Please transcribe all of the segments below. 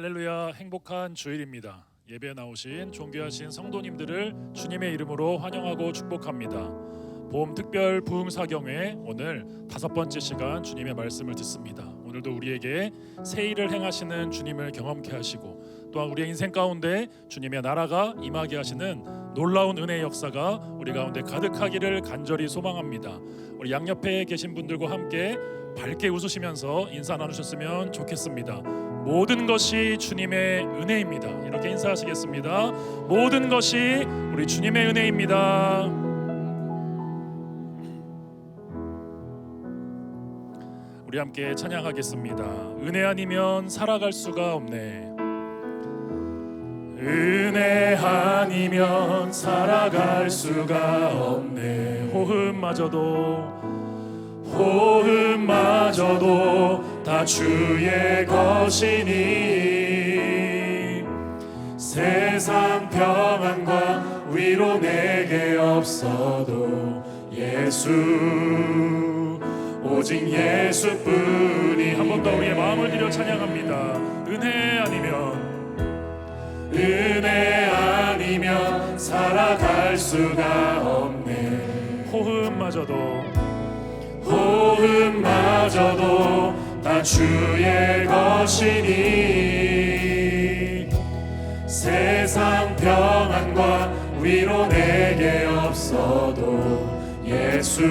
할렐루야, 행복한 주일입니다. 예배에 나오신 존귀하신 성도님들을 주님의 이름으로 환영하고 축복합니다. 봄 특별 부흥사경회 오늘 5번째 시간 주님의 말씀을 듣습니다. 오늘도 우리에게 새 일을 행하시는 주님을 경험케 하시고 또한 우리의 인생 가운데 주님의 나라가 임하게 하시는 놀라운 은혜의 역사가 우리 가운데 가득하기를 간절히 소망합니다. 우리 양옆에 계신 분들과 함께 밝게 웃으시면서 인사 나누셨으면 좋겠습니다. 모든 것이 주님의 은혜입니다. 이렇게 인사하시겠습니다. 모든 것이 우리 주님의 은혜입니다. 우리 함께 찬양하겠습니다. 은혜 아니면 살아갈 수가 없네. 은혜 아니면 살아갈 수가 없네. 호흡마저도 다 주의 것이니 세상 평안과 위로 내게 없어도 예수 오직 예수뿐이. 한 번 더 우리의 마음을 들여 찬양합니다. 은혜 아니면 살아갈 수가 없네. 호흡마저도 다 주의 것이니 세상 평안과 위로 내게 없어도 예수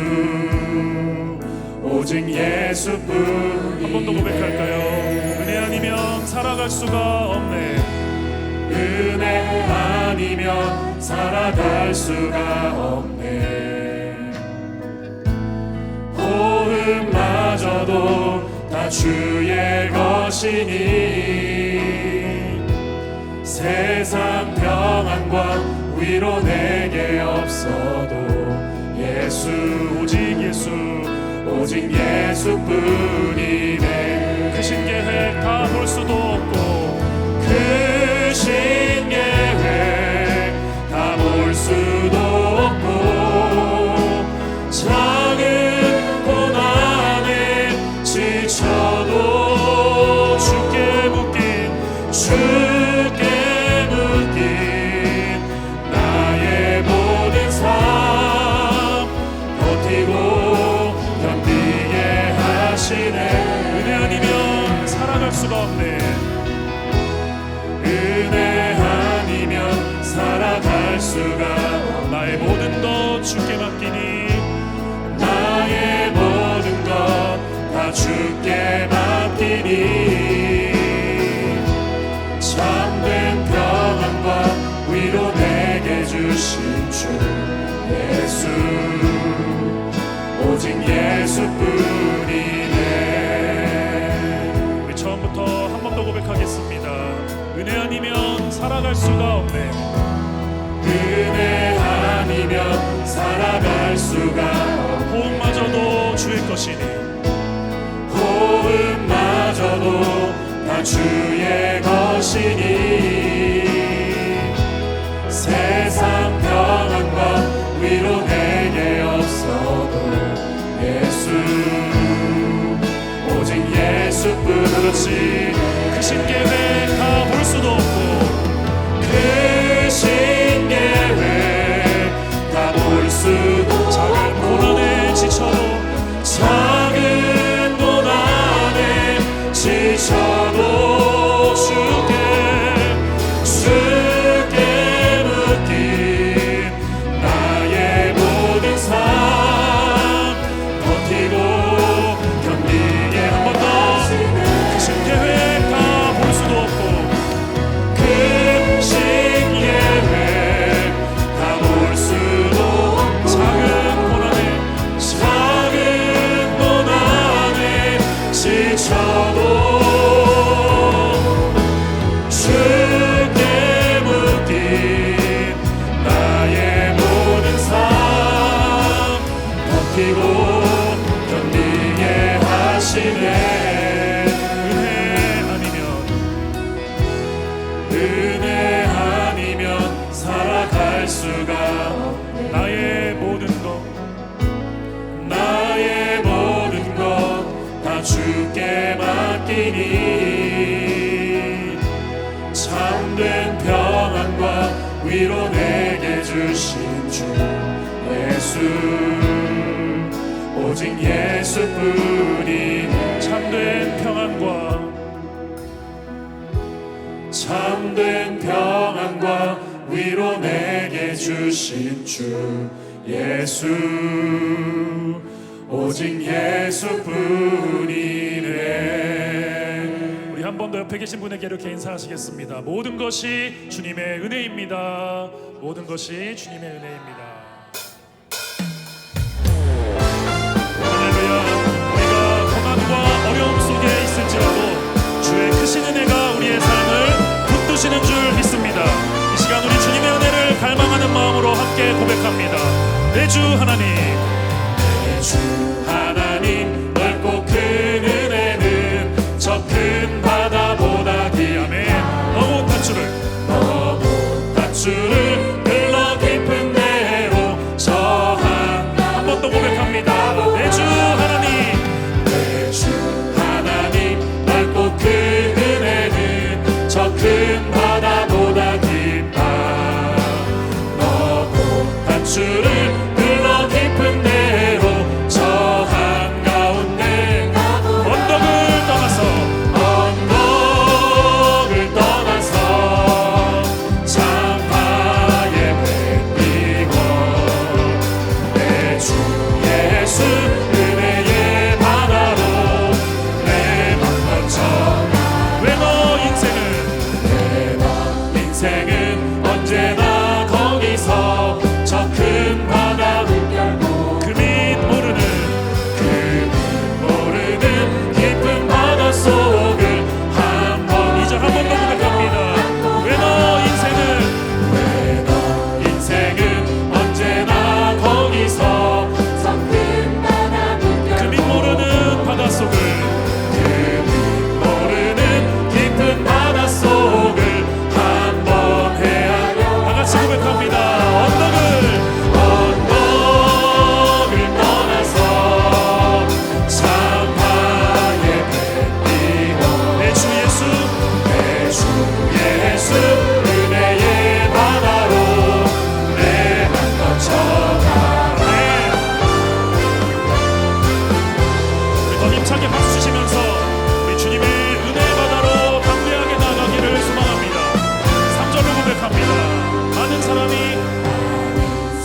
오직 예수뿐. 한 번 더 고백할까요? 은혜 아니면 살아갈 수가 없네. 은혜 아니면 살아갈 수가 없네. 호흡마저도 다 주의 것이니 세상 평안과 위로 내게 없어도 예수 오직 예수뿐이네. 크신 계획 다 볼 수도 없고 크신 계획 다 볼 수도 없고 작은 고난에 지쳐도 주께 묶인 나의 모든 삶 버티고 견디게 하시네. 은혜 아니면 살아갈 수가 없네. 은혜 아니면 살아갈 수가 없네. 나의 모든 것 주께 맡기니 나의 모든 것 다 주께 맡기니 참된 평안과 위로 내게 주신 주 예수 오직 예수뿐이네. 우리 처음부터 한 번 더 고백하겠습니다. 은혜 아니면 살아갈 수가 없네. 은혜 아니면 살아갈 수가 없네. 호흡마저도 주의 것이니 호흡마저도 다 주의 것이니 세상 평안과 위로 내게 없어도 예수 오직 예수뿐. 그렇지. 크신 계획 다 볼 수도 없고 크신 계획 다 볼 수도 작은 고난에 지쳐도 주께 묶인 나의 모든 삶 버티고 견디게. 한 번 더 크신 계획 위로 내게 주신 주 예수, 오직 예수뿐이 참된 평안과 위로 내게 주신 주 예수, 오직 예수뿐이네. 우리 한 번 더 옆에 계신 분에게 이렇게 인사하시겠습니다. 모든 것이 주님의 은혜입니다. 모든 것이 주님의 은혜입니다. 할렐루야. 우리가 고난과 어려움 속에 있을지라도 주의 크신 은혜가 우리의 삶을 붙드시는 줄 믿습니다. 이 시간 우리 주님의 은혜를 갈망하는 마음으로 함께 고백합니다. 내 주 하나님, 내 주 하나님, 넓고 큰 은혜는 저 큰 바다보다 깊네. 너무 밧줄을 흘러 깊은 데로 한 번 더 고백합니다. 내 주 하나님, 내 주 하나님, 넓고 큰 은혜는 저 큰 바다보다 깊다. 너무 밧줄을 흘러 깊은 데로 저 한가운데 언덕을 떠나서 창파에 뱉이고 내 주 예수 은혜의 바다로 내 맘 던져가. 왜 너 인생은 언제나 거기서 저 큰 바다 물결고 그 밑 모르는 깊은 바다 속을 한번 이제 한 번 더 고백합니다. 왜 너 인생은 언제나 거기서 저 큰 바다 물결고 그 밑 모르는 바다 속을 깊은 바다 속을 한번 헤아려. 다 같이 고백합니다. 언덕을 떠나서 창파에 뱉이고 내 주 예수 은혜의 바다로 내 맘 던져가네. 우리 더 힘차게 박수 치시면서 우리 주님의 은혜 바다로 담대하게 나가기를 소망합니다. 3절을 고백합니다. 많은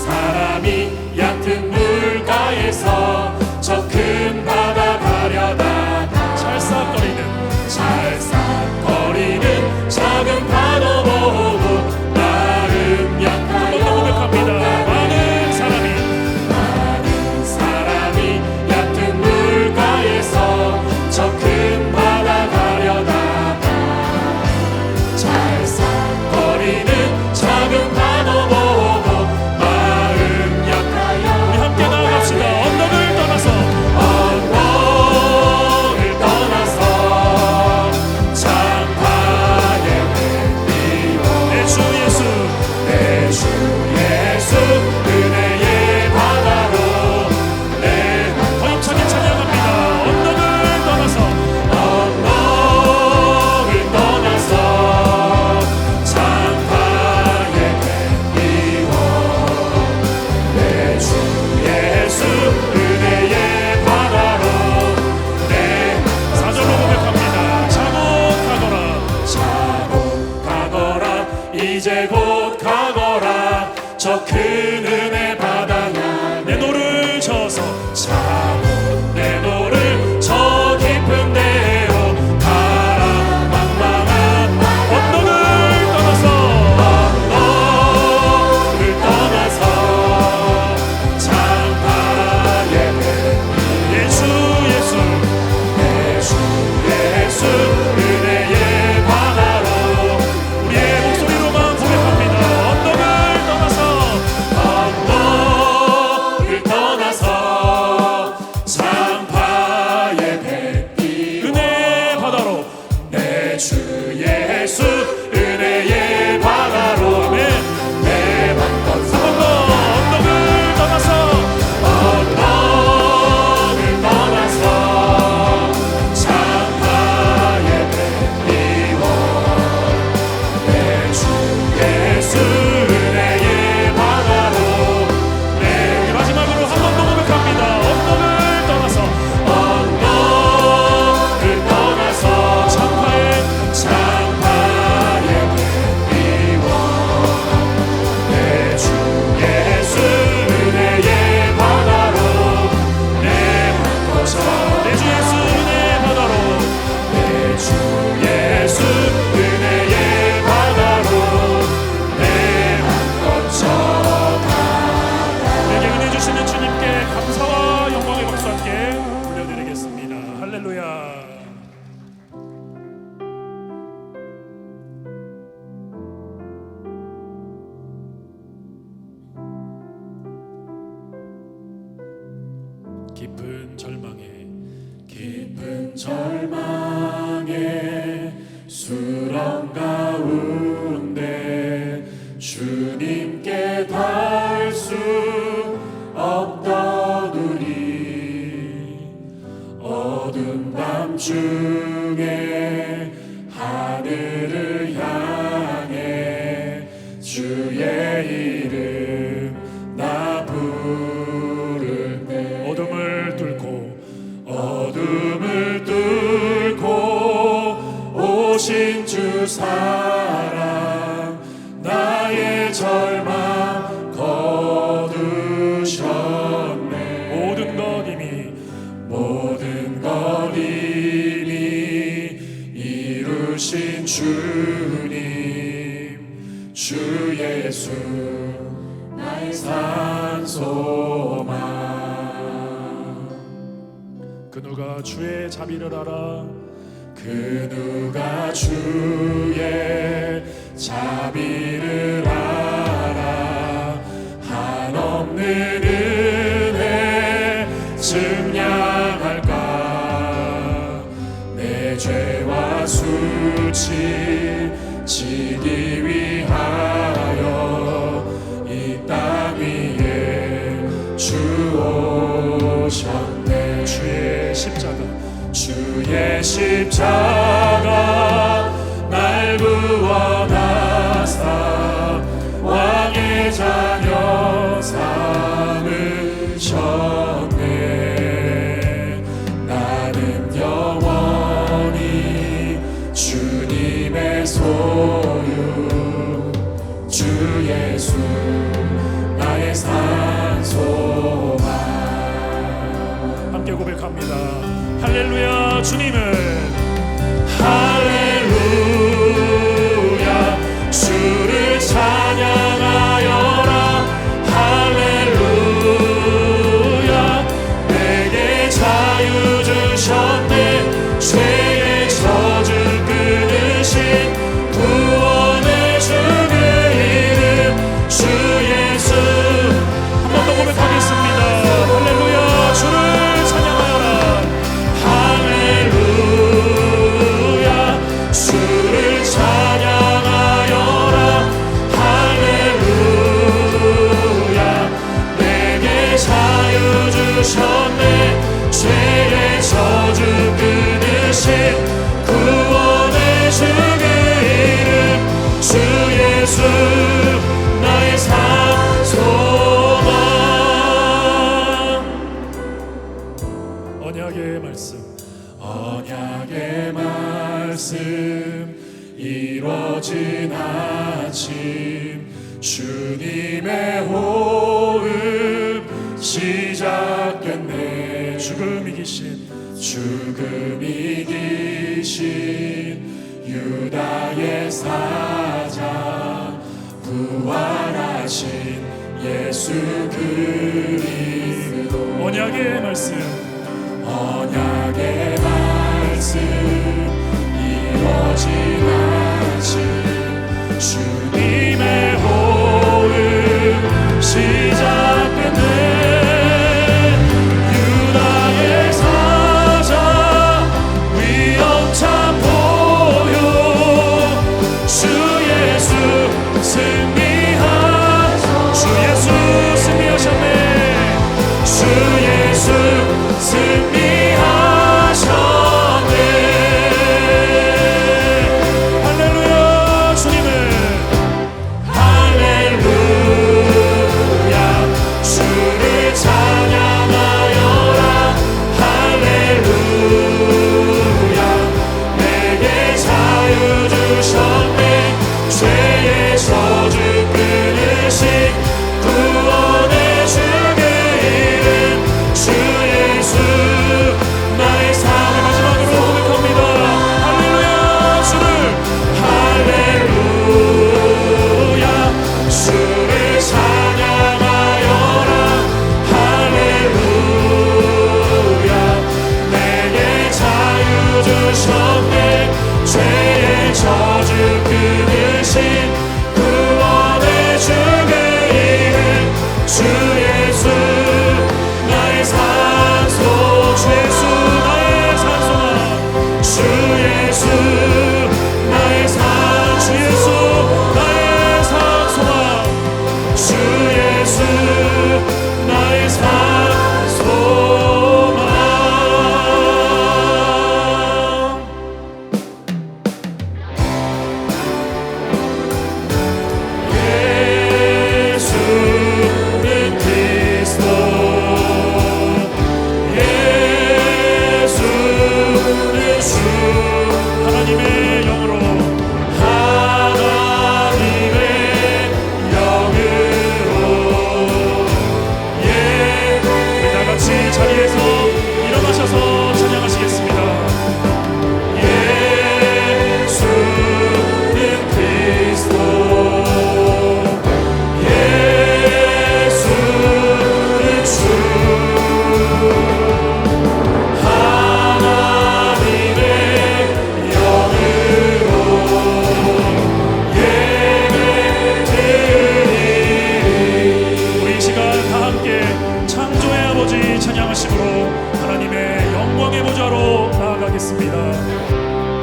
사람이 얕은 물가에서 저 큰 바다 가려다가 찰싹거리는 작은 파도 보고 나름 약하여 고백합니다. 많은 사람이 얕은 물가에서 저 큰 바다 가려다가 찰싹거리는 작은 파도 보고 마음 약하여. 우리 함께 나아갑시다. 언덕을 떠나서 창파에 뱉이고 내 주 예수 은혜의 바다로 내 더 힘차게 찬양합니다. 언덕을 떠나서 창파에 뱉이고 내 주 예수 은혜의 바다로 내 4절로 고백합니다. 자고 가거라 이제 곧 가거라 저 큰 은혜 바다야. 내 노를 져서 내 노를 저 깊은 데로 가라. 망망한 언덕을 떠나서 창파에 내 주 예수 은혜의 바다로 우리의 목소리로만 고백합니다. 언덕을 떠나서 절망 거두셨네. 모든 것 이미 이루신 주님, 주 예수 나의 산 소망. 그 누가 주의 자비를 알아, 그 누가 주의 자비를 알아. 한없는 은혜 증량할까. 내 죄와 수치 지기 위하여 이 땅 위에 주 오셨네. 주의 십자가 날 구원하사 왕의 자녀 삼으셨네. 나는 영원히 주님의 소유, 주 예수 나의 산 소망. 함께 고백합니다. 할렐루야. 주님은 할렐루야. 주를 찬양하여라. 할렐루야. 내게 자유 주셨네. 죄의 저주 끊으신 구원의 주 그 이름 주 예수. 한 번 더 고백하겠습니다. 할렐루야. 주를 찬양하여라. 할렐루야. 주를 찬양하여라. 할렐루야. 내게 자유 주셨네. 죄의 저주 끊으신 구원의 주 그 이름 주 예수 나의 산 소망. 언약의 말씀, 언약의 말씀 이루어진 아침, 주님의 호흡 시작됐네. 죽음 이기신 유다의 사자, 부활하신 예수 그리스도. 언약의 말씀, 언약의 말씀 이루어진 아침, 주님의 호흡 시작됐네. 유다의 사자 위엄찬 보혈, 주 예수 승리하셨네. 주 예수 승리하셨네. 주 예수 승리하셨네. 할렐루야. 주님은 할렐루야. 주를 찬양하여라. 할렐루야. 내게 자유 주셨네. 죄의 저주 끊으신 구원의 주 그 이름 주 예수 나의 삶의 마지막으로 고백합니다. 할렐루야. 주를 할렐루야. 주를 찬양하여라. 할렐루야. 내게 자유 주셨네. 죄의 저주 끊으신 구원의 찬양하겠습니다.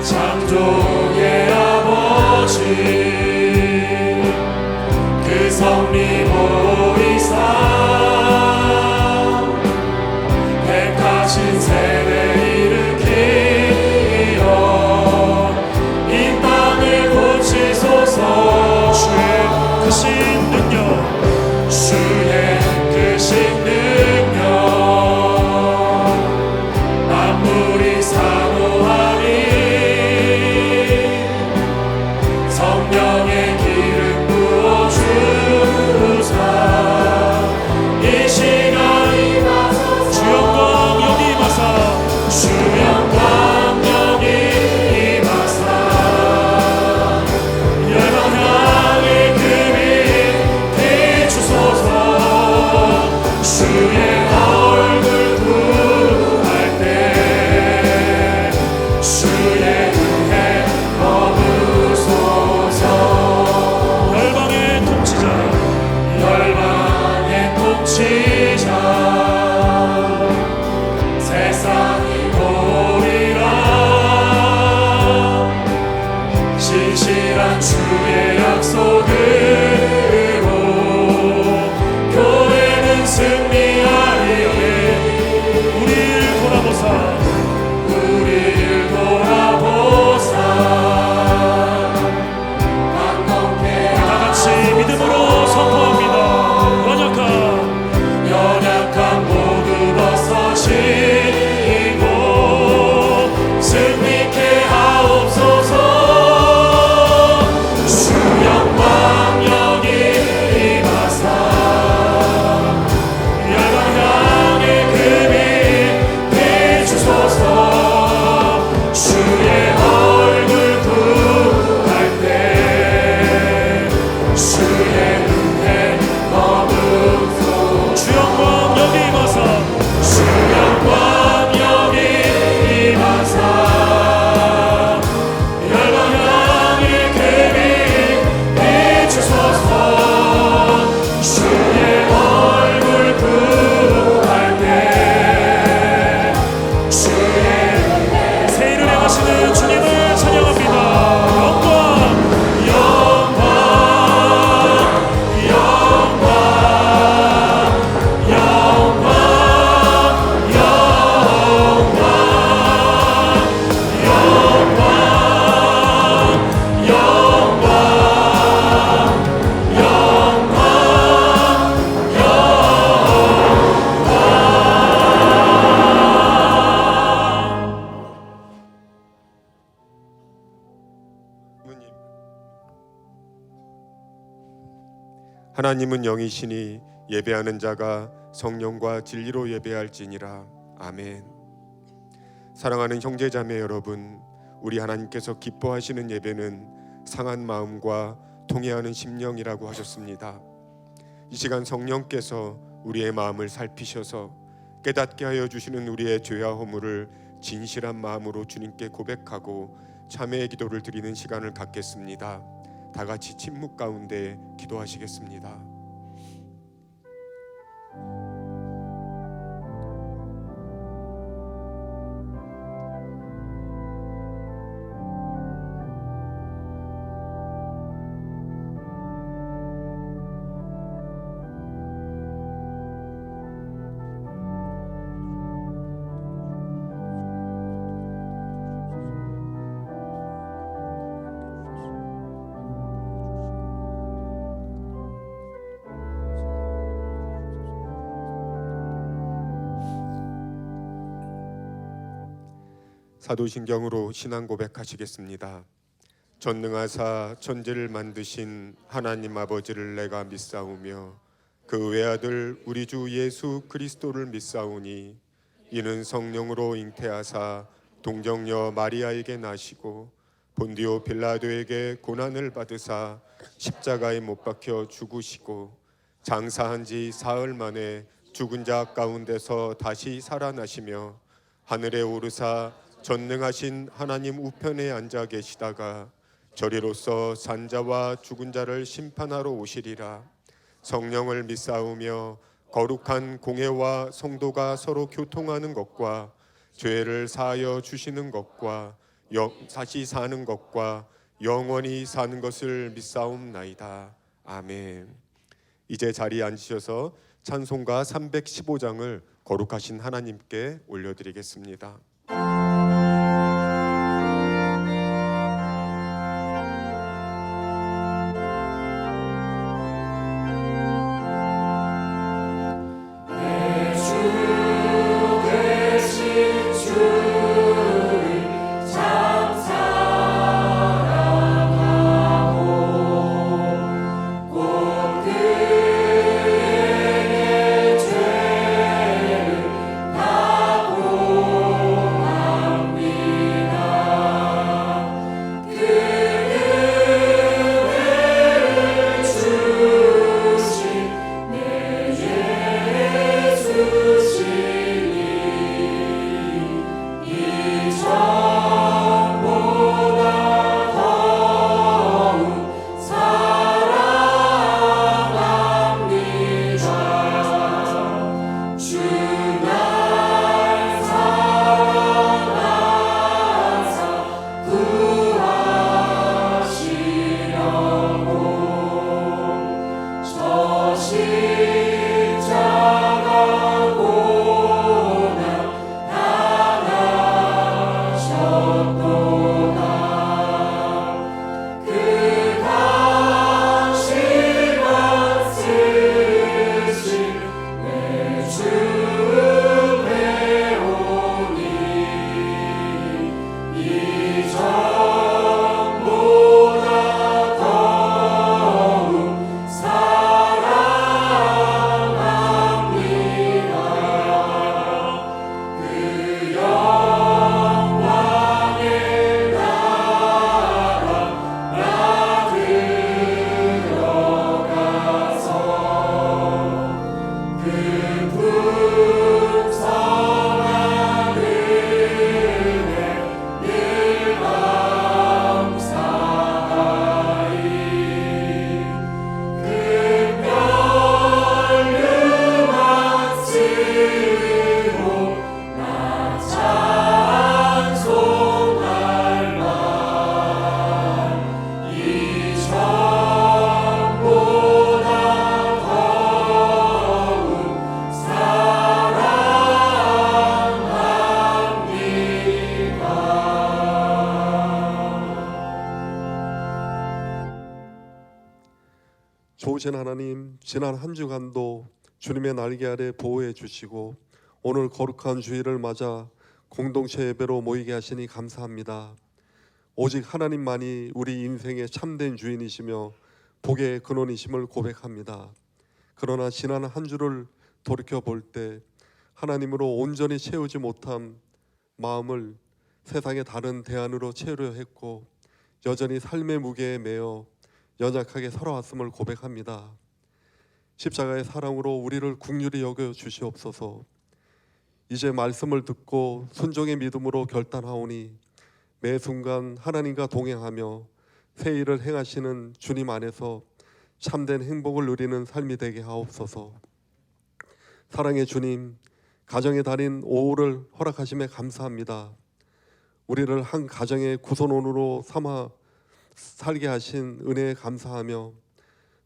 창조의 아버지 그 성리 보이사 택하신 세대 일으키어 이 땅을 고치소서. 주의 크신 능력, 주의 크신 능력 만물이 사모하니 성령의 기름 부어주사 이 시간 임하소서. 주 영광 여기 임하사, 주 영광 여기 임하사 열방 향해 그 빛 비추소서. 주의 얼굴 구할 때 주의 은혜 머무소서. 열방의 통치자, 열방의 통치자 세상이 보리라. 신실한 주의 약속으로 교회는 승리하리니 우리를 돌아보사, 우리를 돌아보사 강건케 다 같이 믿음으로 선포합니다. 연약한 모두 벗어지고 승리케 하옵소서. 주 영광 여기 임하사 열방 향해 그 빛 비추소서. 주의 얼굴 구할 때 주의 은혜 머무소서. 주 영광 여기 임하사, 주 영광 여기 임하사 열방 향해 그 빛 비추소서. 주의 얼굴 구할 때 주의 은혜 새 일을 행하시는 주님을 찬양합니다. 영광, 영광 영광 영광 하나님은 영이시니 예배하는 자가 성령과 진리로 예배할지니라. 아멘. 사랑하는 형제자매 여러분, 우리 하나님께서 기뻐하시는 예배는 상한 마음과 통회하는 심령이라고 하셨습니다. 이 시간 성령께서 우리의 마음을 살피셔서 깨닫게 하여 주시는 우리의 죄와 허물을 진실한 마음으로 주님께 고백하고 참회의 기도를 드리는 시간을 갖겠습니다. 다 같이 침묵 가운데 기도하시겠습니다. 사도신경으로 신앙 고백하시겠습니다. 전능하사 천지를 만드신 하나님 아버지를 내가 믿사오며 그 외아들 우리 주 예수 그리스도를 믿사오니 이는 성령으로 잉태하사 동정녀 마리아에게 나시고 본디오 빌라도에게 고난을 받으사 십자가에 못 박혀 죽으시고 장사한 지 사흘 만에 죽은 자 가운데서 다시 살아나시며 하늘에 오르사 전능하신 하나님 우편에 앉아 계시다가 저리로서 산자와 죽은 자를 심판하러 오시리라. 성령을 믿사오며 거룩한 공회와 성도가 서로 교통하는 것과 죄를 사하여 주시는 것과 다시 사는 것과 영원히 사는 것을 믿사옵나이다. 아멘. 이제 자리에 앉으셔서 찬송가 315장을 거룩하신 하나님께 올려드리겠습니다. 좋으신 하나님, 지난 한 주간도 주님의 날개 아래 보호해 주시고 오늘 거룩한 주일을 맞아 공동체 예배로 모이게 하시니 감사합니다. 오직 하나님만이 우리 인생의 참된 주인이시며 복의 근원이심을 고백합니다. 그러나 지난 한 주를 돌이켜 볼 때 하나님으로 온전히 채우지 못한 마음을 세상의 다른 대안으로 채우려 했고 여전히 삶의 무게에 매여 연약하게 살아왔음을 고백합니다. 십자가의 사랑으로 우리를 긍휼히 여겨 주시옵소서. 이제 말씀을 듣고 순종의 믿음으로 결단하오니 매 순간 하나님과 동행하며 새 일을 행하시는 주님 안에서 참된 행복을 누리는 삶이 되게 하옵소서. 사랑의 주님, 가정의 달인 5월을 허락하심에 감사합니다. 우리를 한 가정의 구성원으로 삼아 살게 하신 은혜에 감사하며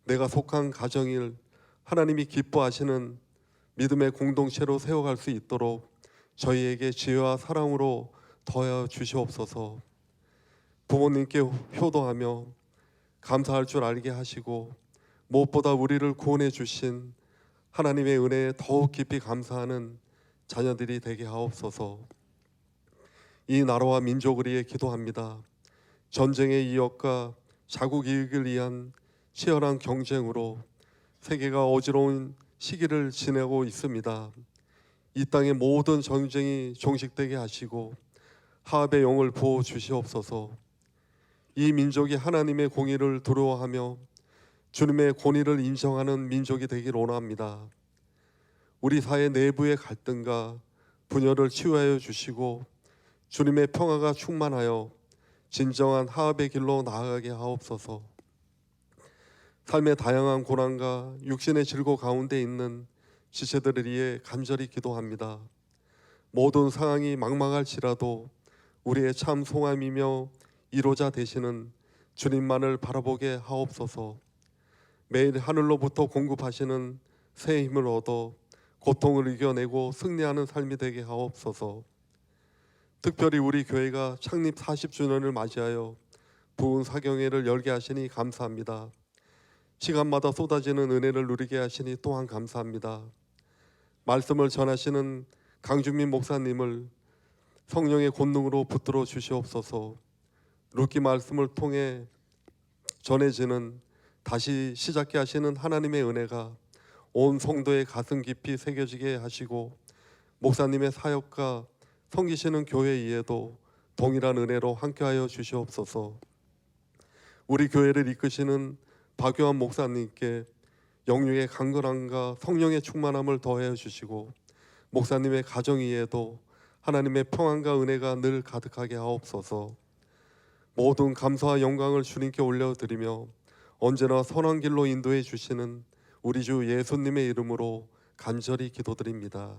내가 속한 가정을 하나님이 기뻐하시는 믿음의 공동체로 세워갈 수 있도록 저희에게 지혜와 사랑으로 더하여 주시옵소서. 부모님께 효도하며 감사할 줄 알게 하시고 무엇보다 우리를 구원해 주신 하나님의 은혜에 더욱 깊이 감사하는 자녀들이 되게 하옵소서. 이 나라와 민족을 위해 기도합니다. 전쟁의 이역과 자국 이익을 위한 치열한 경쟁으로 세계가 어지러운 시기를 지내고 있습니다. 이 땅의 모든 전쟁이 종식되게 하시고 하합의 영을 부어 주시옵소서. 이 민족이 하나님의 공의를 두려워하며 주님의 권위를 인정하는 민족이 되길 원합니다. 우리 사회 내부의 갈등과 분열을 치유하여 주시고 주님의 평화가 충만하여 진정한 화합의 길로 나아가게 하옵소서. 삶의 다양한 고난과 육신의 질고 가운데 있는 지체들을 위해 간절히 기도합니다. 모든 상황이 막막할지라도 우리의 참 소망이며 이로자 되시는 주님만을 바라보게 하옵소서. 매일 하늘로부터 공급하시는 새 힘을 얻어 고통을 이겨내고 승리하는 삶이 되게 하옵소서. 특별히 우리 교회가 창립 40주년을 맞이하여 부흥 사경회를 열게 하시니 감사합니다. 시간마다 쏟아지는 은혜를 누리게 하시니 또한 감사합니다. 말씀을 전하시는 강준민 목사님을 성령의 권능으로 붙들어 주시옵소서. 룻기 말씀을 통해 전해지는 다시 시작케 하시는 하나님의 은혜가 온 성도의 가슴 깊이 새겨지게 하시고 목사님의 사역과 섬기시는 교회 이에도 동일한 은혜로 함께하여 주시옵소서. 우리 교회를 이끄시는 박요한 목사님께 영육의 강건함과 성령의 충만함을 더해 주시고 목사님의 가정 위에도 하나님의 평안과 은혜가 늘 가득하게 하옵소서. 모든 감사와 영광을 주님께 올려드리며 언제나 선한 길로 인도해 주시는 우리 주 예수님의 이름으로 간절히 기도드립니다.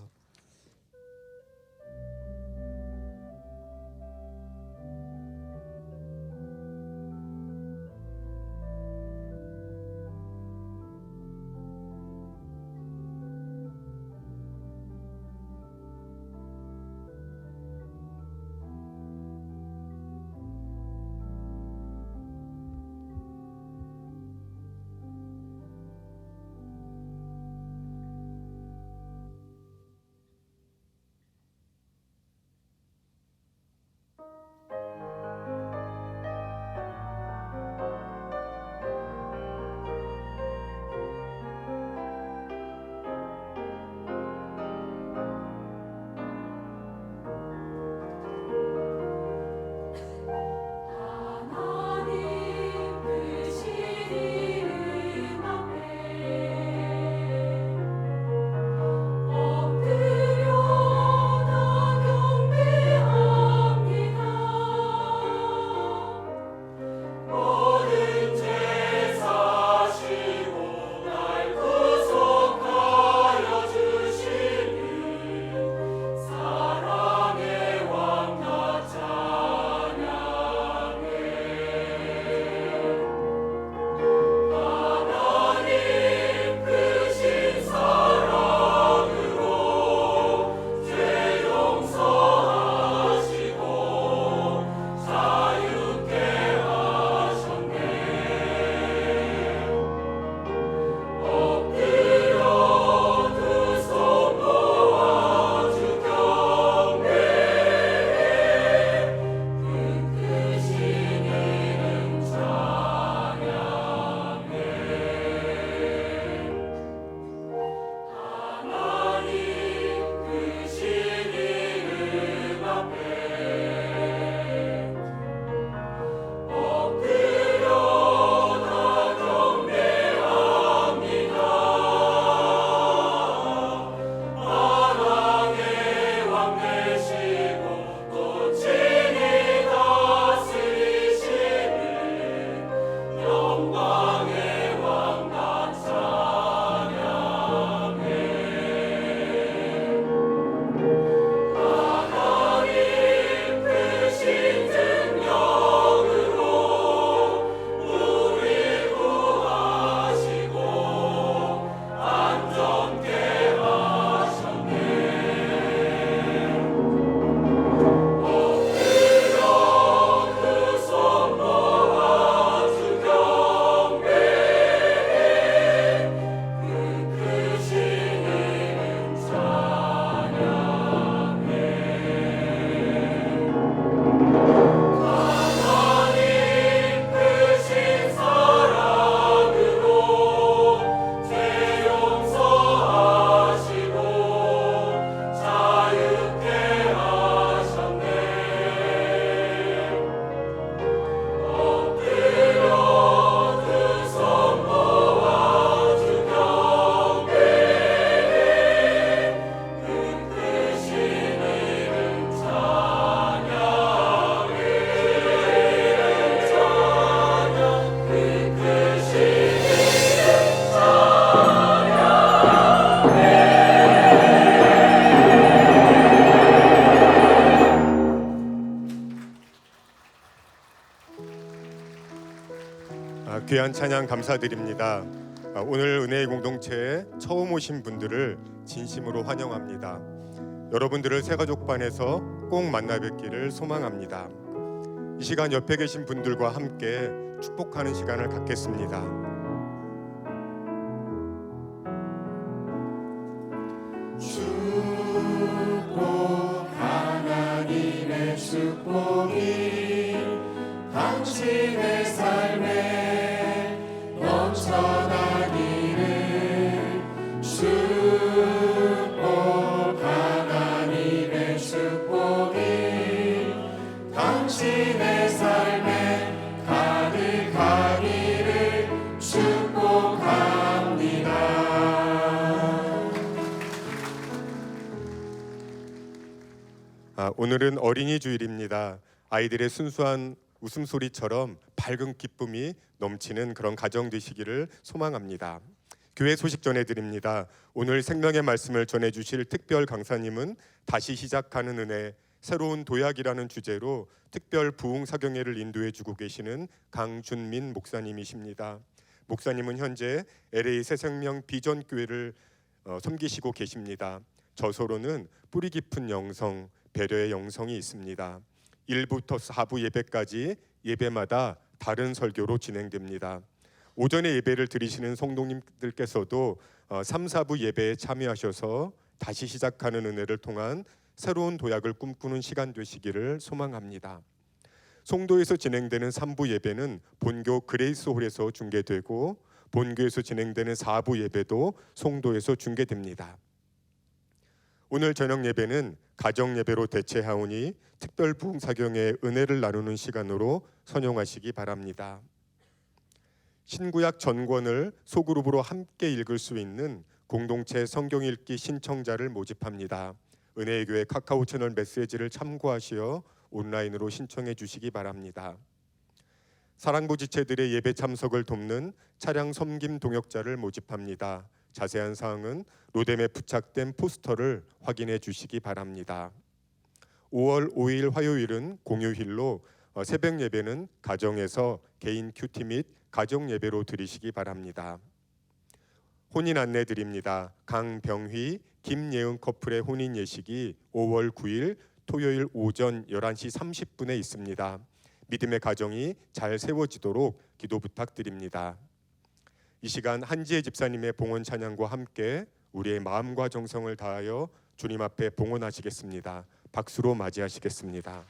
귀한 찬양 감사드립니다. 오늘 은혜의 공동체에 처음 오신 분들을 진심으로 환영합니다. 여러분들을 새가족반에서 꼭 만나 뵙기를 소망합니다. 이 시간 옆에 계신 분들과 함께 축복하는 시간을 갖겠습니다. 축복 하나님의 축복이 당신의 삶에 넘쳐나기를 축복 하나님의 축복이 당신의 삶에 가득하기를 축복합니다. 오늘은 어린이 주일입니다. 아이들의 순수한 웃음소리처럼 밝은 기쁨이 넘치는 그런 가정 되시기를 소망합니다. 교회 소식 전해드립니다. 오늘 생명의 말씀을 전해주실 특별 강사님은 다시 시작하는 은혜, 새로운 도약이라는 주제로 특별 부흥 사경회를 인도해주고 계시는 강준민 목사님이십니다. 목사님은 현재 LA 새생명 비전교회를 섬기시고 계십니다. 저서로는 뿌리 깊은 영성, 배려의 영성이 있습니다. 1부터 4부 예배까지 예배마다 다른 설교로 진행됩니다. 오전에 예배를 드리시는 성도님들께서도 3, 4부 예배에 참여하셔서 다시 시작하는 은혜를 통한 새로운 도약을 꿈꾸는 시간 되시기를 소망합니다. 송도에서 진행되는 3부 예배는 본교 그레이스홀에서 중계되고 본교에서 진행되는 4부 예배도 송도에서 중계됩니다. 오늘 저녁 예배는 가정 예배로 대체하오니 특별 부흥 사경의 은혜를 나누는 시간으로 선용하시기 바랍니다. 신구약 전권을 소그룹으로 함께 읽을 수 있는 공동체 성경 읽기 신청자를 모집합니다. 은혜의 교회 카카오 채널 메시지를 참고하시어 온라인으로 신청해 주시기 바랍니다. 사랑부 지체들의 예배 참석을 돕는 차량 섬김 동역자를 모집합니다. 자세한 사항은 로뎀에 부착된 포스터를 확인해 주시기 바랍니다. 5월 5일 화요일은 공휴일로 새벽 예배는 가정에서 개인 큐티 및 가정 예배로 드리시기 바랍니다. 혼인 안내 드립니다. 강병휘, 김예은 커플의 혼인 예식이 5월 9일 토요일 오전 11시 30분에 있습니다. 믿음의 가정이 잘 세워지도록 기도 부탁드립니다. 이 시간 한지혜 집사님의 봉헌 찬양과 함께 우리의 마음과 정성을 다하여 주님 앞에 봉헌하시겠습니다. 박수로 맞이하시겠습니다.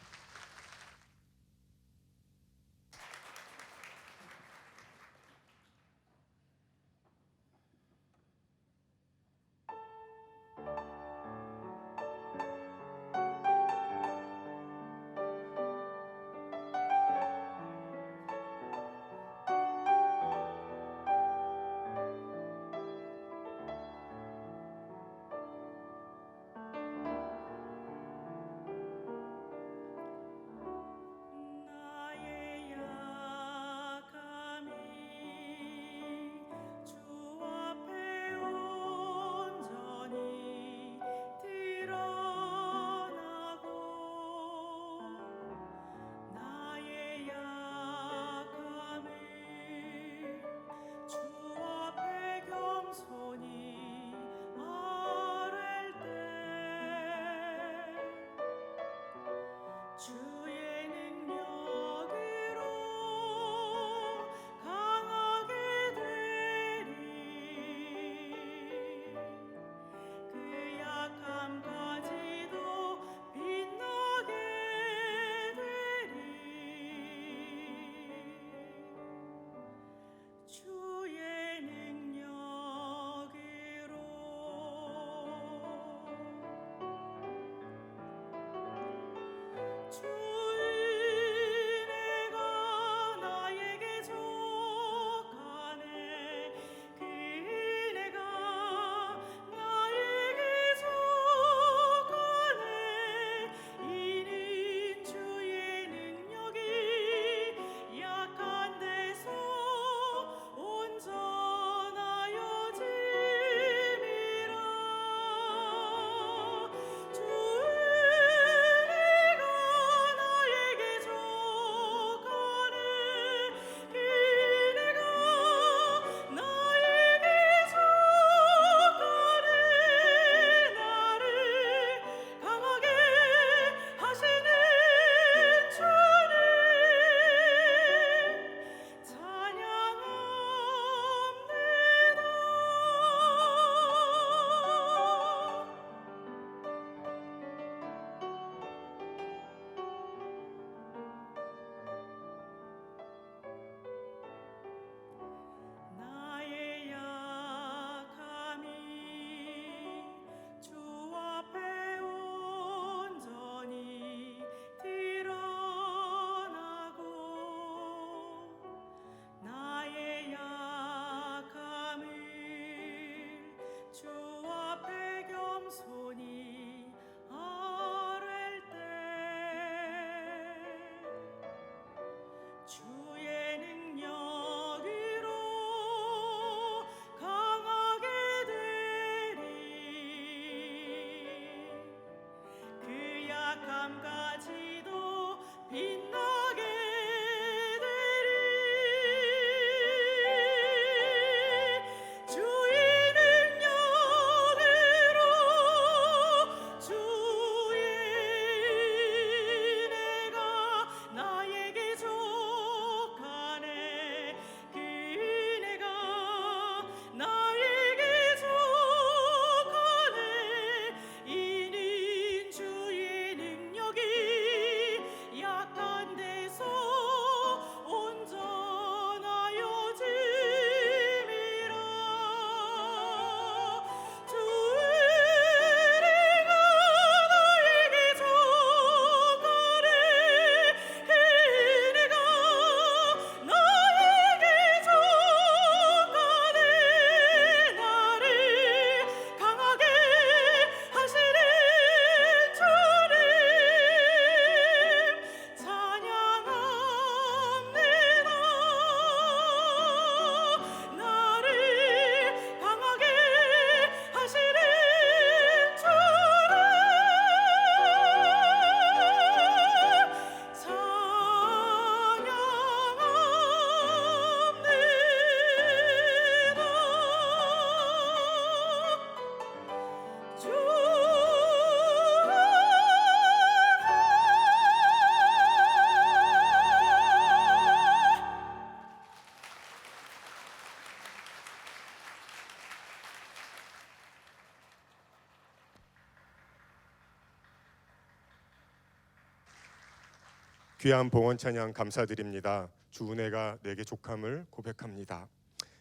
귀한 봉헌 찬양 감사드립니다. 주 은혜가 내게 족함을 고백합니다.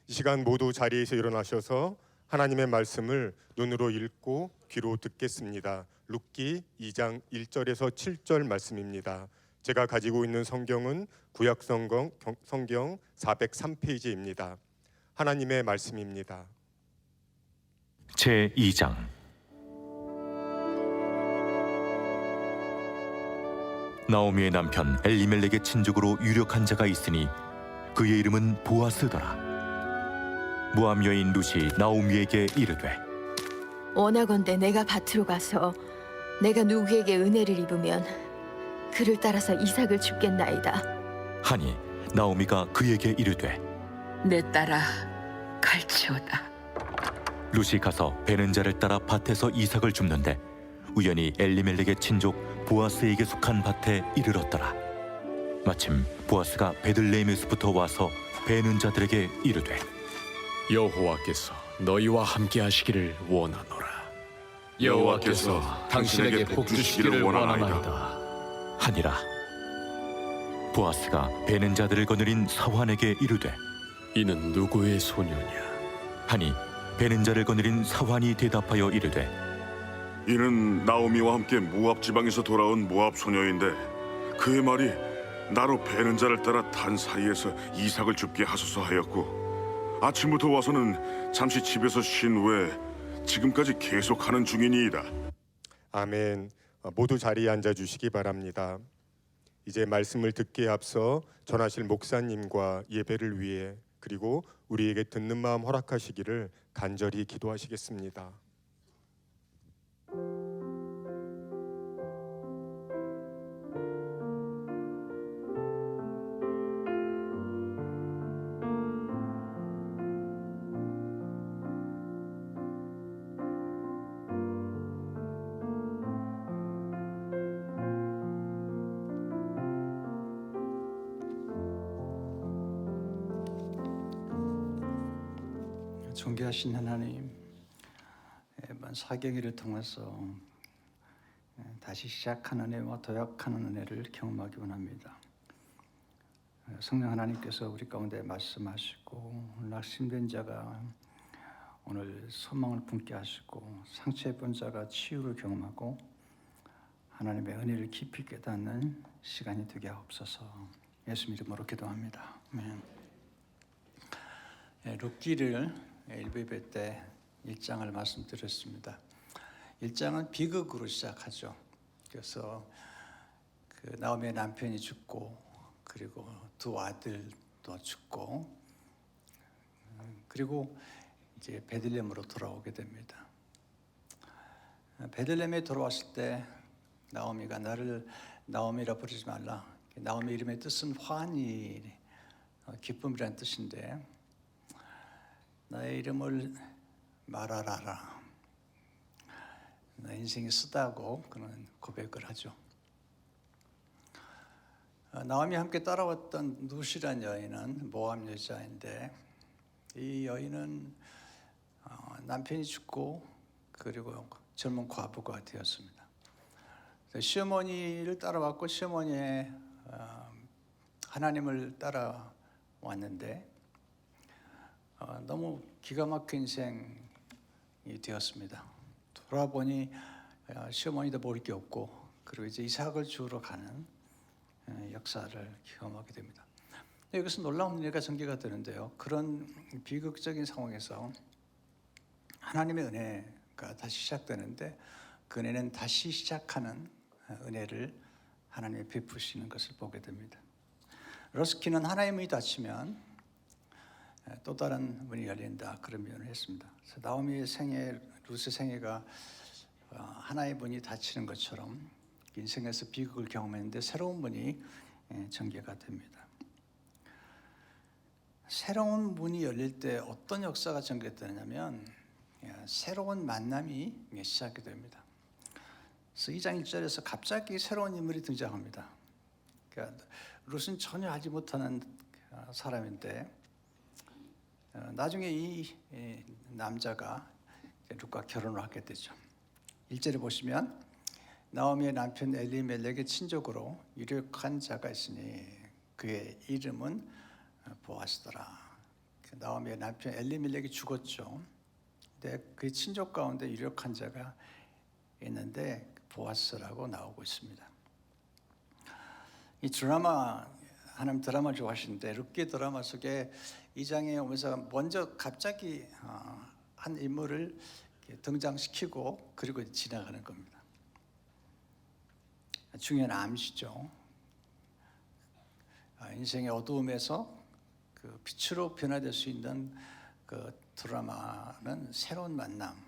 이 시간 모두 자리에서 일어나셔서 하나님의 말씀을 눈으로 읽고 귀로 듣겠습니다. 룻기 2장 1절에서 7절 말씀입니다. 제가 가지고 있는 성경은 구약 성경 403페이지입니다. 하나님의 말씀입니다. 제2장. 나오미의 남편 엘리멜렉의 친족으로 유력한 자가 있으니 그의 이름은 보아스더라. 모압 여인 룻이 나오미에게 이르되 원하건대 내가 밭으로 가서 내가 누구에게 은혜를 입으면 그를 따라서 이삭을 줍겠나이다. 하니 나오미가 그에게 이르되 내 딸아 갈치오다. 룻이 가서 베는 자를 따라 밭에서 이삭을 줍는데 우연히 엘리멜렉의 친족 보아스에게 속한 밭에 이르렀더라. 마침 보아스가 베들레헴에서부터 와서 베는 자들에게 이르되 여호와께서 너희와 함께 하시기를 원하노라. 여호와께서 당신에게 복 주시기를 원하나이다 하니라. 보아스가 베는 자들을 거느린 사환에게 이르되 이는 누구의 소녀냐? 하니 베는 자를 거느린 사환이 대답하여 이르되 이는 나오미와 함께 모압 지방에서 돌아온 모압 소녀인데 그의 말이 나로 베는 자를 따라 단 사이에서 이삭을 줍게 하소서 하였고 아침부터 와서는 잠시 집에서 쉰 후에 지금까지 계속하는 중이니이다. 아멘. 모두 자리에 앉아 주시기 바랍니다. 이제 말씀을 듣기에 앞서 전하실 목사님과 예배를 위해 그리고 우리에게 듣는 마음 허락하시기를 간절히 기도하시겠습니다. 존귀하신 하나님, 이번 사경일을 통해서 다시 시작하는 은혜와 도약하는 은혜를 경험하기 원합니다. 성령 하나님께서 우리 가운데 말씀하시고 낙심된 자가 오늘 소망을 품게 하시고 상처 입은 자가 치유를 경험하고 하나님의 은혜를 깊이 깨닫는 시간이 되게 하옵소서. 예수님 이름으로 기도합니다. 아멘. 룻기를 일부예배 때 1장을 말씀드렸습니다. 1장은 비극으로 시작하죠. 그래서 그 나오미의 남편이 죽고 그리고 두 아들도 죽고 그리고 이제 베들레헴으로 돌아오게 됩니다. 베들레헴에 돌아왔을 때 나오미가 나를 나오미라 부르지 말라. 나오미 이름의 뜻은 환희, 기쁨이라는 뜻인데 나의 이름을 말하라라. 나 인생이 쓰다고 그런 고백을 하죠. 나오미와 함께 따라왔던 룻이라는 여인은 모압 여자인데 이 여인은 남편이 죽고 그리고 젊은 과부가 되었습니다. 시어머니를 따라왔고 시어머니의 하나님을 따라왔는데 너무 기가 막힌 인생이 되었습니다. 돌아보니 시어머니도 모를 게 없고 그리고 이제 이삭을 주우러 가는 역사를 경험하게 됩니다. 여기서 놀라운 은혜가 전개가 되는데요. 그런 비극적인 상황에서 하나님의 은혜가 다시 시작되는데 그 은혜는 다시 시작하는 은혜를 하나님이 베푸시는 것을 보게 됩니다. 러스키는 하나님의 문이 닫히면 또 다른 문이 열린다 그런 표현을 했습니다. 그래서 나오미의 생애, 룻의 생애가 하나의 문이 닫히는 것처럼 인생에서 비극을 경험했는데 새로운 문이 전개가 됩니다. 새로운 문이 열릴 때 어떤 역사가 전개되냐면 새로운 만남이 시작이 됩니다. 그래서 2장 1절에서 갑자기 새로운 인물이 등장합니다. 그러니까 룻은 전혀 알지 못하는 사람인데 나중에 이 남자가 룻과 결혼을 하게 되죠. 1절에 보시면 나오미의 남편 엘리멜렉의 친족으로 유력한 자가 있으니 그의 이름은 보아스더라. 나오미의 남편 엘리멜렉이 죽었죠. 근데 그 친족 가운데 유력한 자가 있는데 보아스라고 나오고 있습니다. 이 드라마, 하나님 드라마 좋아하시는데 룻기 드라마 속에 이 장에 오면서 먼저 갑자기 한 인물을 등장시키고 그리고 지나가는 겁니다. 중요한 암시죠. 인생의 어두움에서 그 빛으로 변화될 수 있는 그 드라마는 새로운 만남,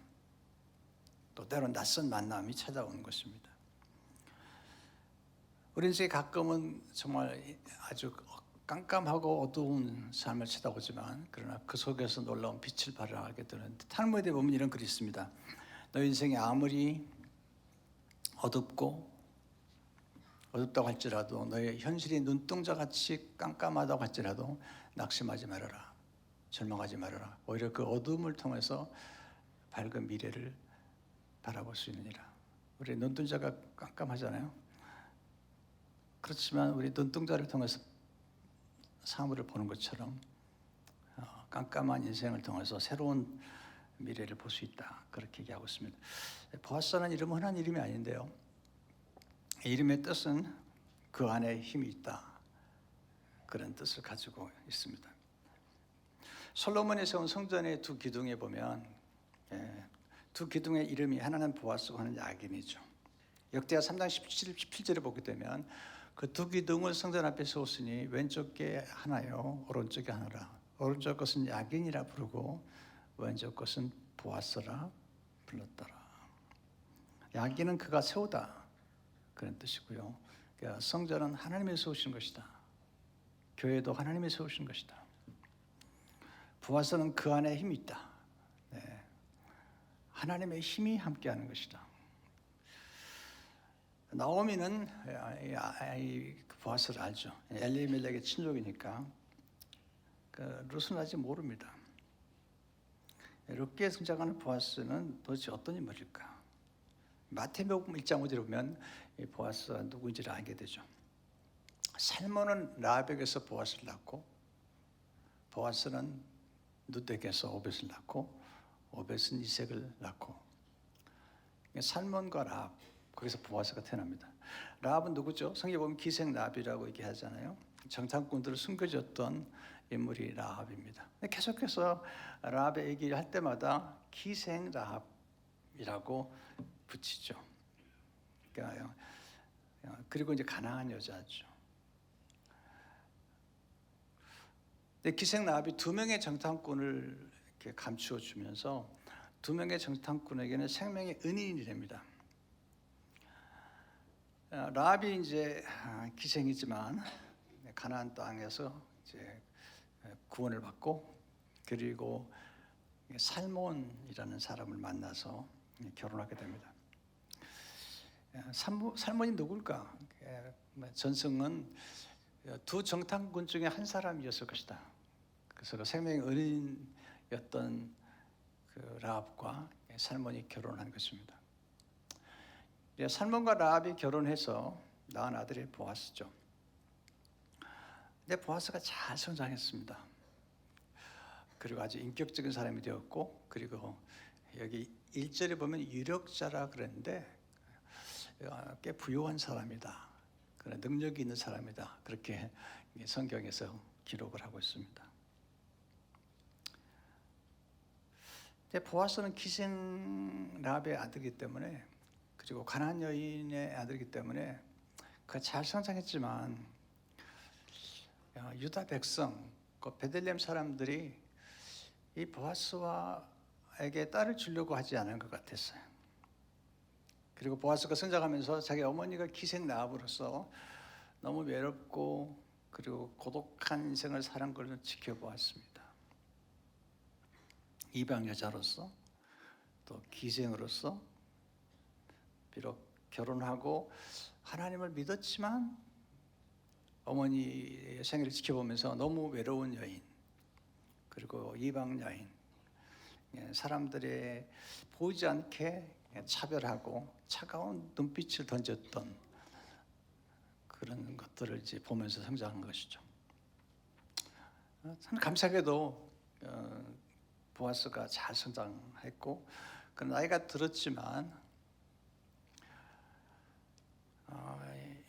또 때론 낯선 만남이 찾아오는 것입니다. 우리 인생이 가끔은 정말 아주 깜깜하고 어두운 삶을 쳐다보지만 그러나 그 속에서 놀라운 빛을 발하게 되는 탈무드에 보면 이런 글이 있습니다. 너 인생이 아무리 어둡다고 할지라도 너의 현실이 눈동자같이 깜깜하다고 할지라도 낙심하지 말아라. 절망하지 말아라. 오히려 그 어둠을 통해서 밝은 미래를 바라볼 수 있느니라. 우리 눈동자가 깜깜하잖아요. 그렇지만 우리 눈동자를 통해서 사물을 보는 것처럼 깜깜한 인생을 통해서 새로운 미래를 볼 수 있다. 그렇게 얘기하고 있습니다. 보아스라는 이름은 흔한 이름이 아닌데요. 이름의 뜻은 그 안에 힘이 있다. 그런 뜻을 가지고 있습니다. 솔로몬이 세운 성전의 두 기둥에 보면 두 기둥의 이름이 하나는 보아스고 하나는 야긴이죠. 역대하 3장 17절에 보게 되면 그 두 기둥을 성전 앞에 세웠으니 왼쪽 게 하나요 오른쪽에 하나라. 오른쪽 것은 야긴이라 부르고 왼쪽 것은 보아스라 불렀더라. 야긴은 그가 세우다 그런 뜻이고요. 그러니까 성전은 하나님이 세우신 것이다. 교회도 하나님이 세우신 것이다. 보아스는 그 안에 힘이 있다. 네. 하나님의 힘이 함께하는 것이다. 나오미는 보아스를 알죠. 엘리멜렉의 친족이니까 룻은 아직 모릅니다. 룻기에 등장하는 보아스는 도대체 어떤 인물일까? 마태복음 1장 5절에 보면 보아스가 누구인지를 알게 되죠. 살몬은 라합에게서 보아스를 낳고 보아스는 룻에게서 오벳을 낳고 오벳은 이색을 낳고 살몬과 라합 거기서 보아스가 태어납니다. 라합은 누구죠? 성경에 보면 기생 라합이라고 얘기하잖아요. 정탐꾼들을 숨겨줬던 인물이 라합입니다. 계속해서 라합의 얘기를 할 때마다 기생 라합이라고 붙이죠. 그러니까 그리고 이제 가난한 여자죠. 기생 라합이 두 명의 정탐꾼을 이렇게 감추어 주면서 두 명의 정탐꾼에게는 생명의 은인이 됩니다. 라합이 이제 기생이지만 가나안 땅에서 이제 구원을 받고 그리고 살몬이라는 사람을 만나서 결혼하게 됩니다. 살몬이 누굴까? 전승은 두 정탐꾼 중에 한 사람이었을 것이다. 그래서 그 생명의 은인이었던 그 라합과 살몬이 결혼한 것입니다. 살몬과 라합이 결혼해서 낳은 아들이 보아스죠. 근데 보아스가 잘 성장했습니다. 그리고 아주 인격적인 사람이 되었고, 그리고 여기 1절에 보면 유력자라 그랬는데 꽤 부유한 사람이다. 그런 능력이 있는 사람이다. 그렇게 성경에서 기록을 하고 있습니다. 근데 보아스는 기생 라합의 아들이기 때문에 그리고 가나안 여인의 아들이기 때문에 그가 잘 성장했지만 유다 백성, 그 베들레헴 사람들이 이 보아스에게 딸을 주려고 하지 않은 것 같았어요. 그리고 보아스가 성장하면서 자기 어머니가 기생 라합으로서 너무 외롭고 그리고 고독한 인생을 사는 걸 지켜보았습니다. 이방 여자로서 또 기생으로서 비록 결혼하고 하나님을 믿었지만 어머니의 생애를 지켜보면서 너무 외로운 여인, 그리고 이방 여인, 사람들의 보이지 않게 차별하고 차가운 눈빛을 던졌던 그런 것들을 이제 보면서 성장한 것이죠. 참 감사하게도 보아스가 잘 성장했고 그 나이가 들었지만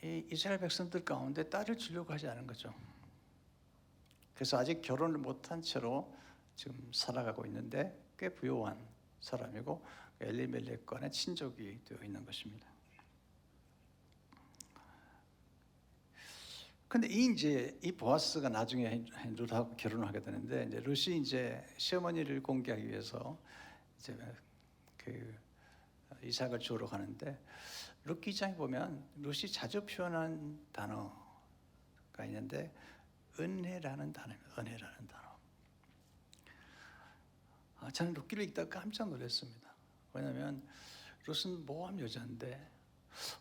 이 이스라엘 백성들 가운데 딸을 주려고 하지 않은 거죠. 그래서 아직 결혼을 못한 채로 지금 살아가고 있는데 꽤 부유한 사람이고 엘리멜렉과의 친족이 되어 있는 것입니다. 근데 이 보아스가 나중에 룻하고 결혼을 하게 되는데 이제 룻이 이제 시어머니를 공개하기 위해서 이제 그 이삭을 주우러 가는데 룻 기장에 보면 룻이 자주 표현한 단어가 있는데 은혜라는 단어입니다. 은혜라는 단어. 저는 룻기를 읽다가 깜짝 놀랐습니다. 왜냐하면 룻은 모함 여자인데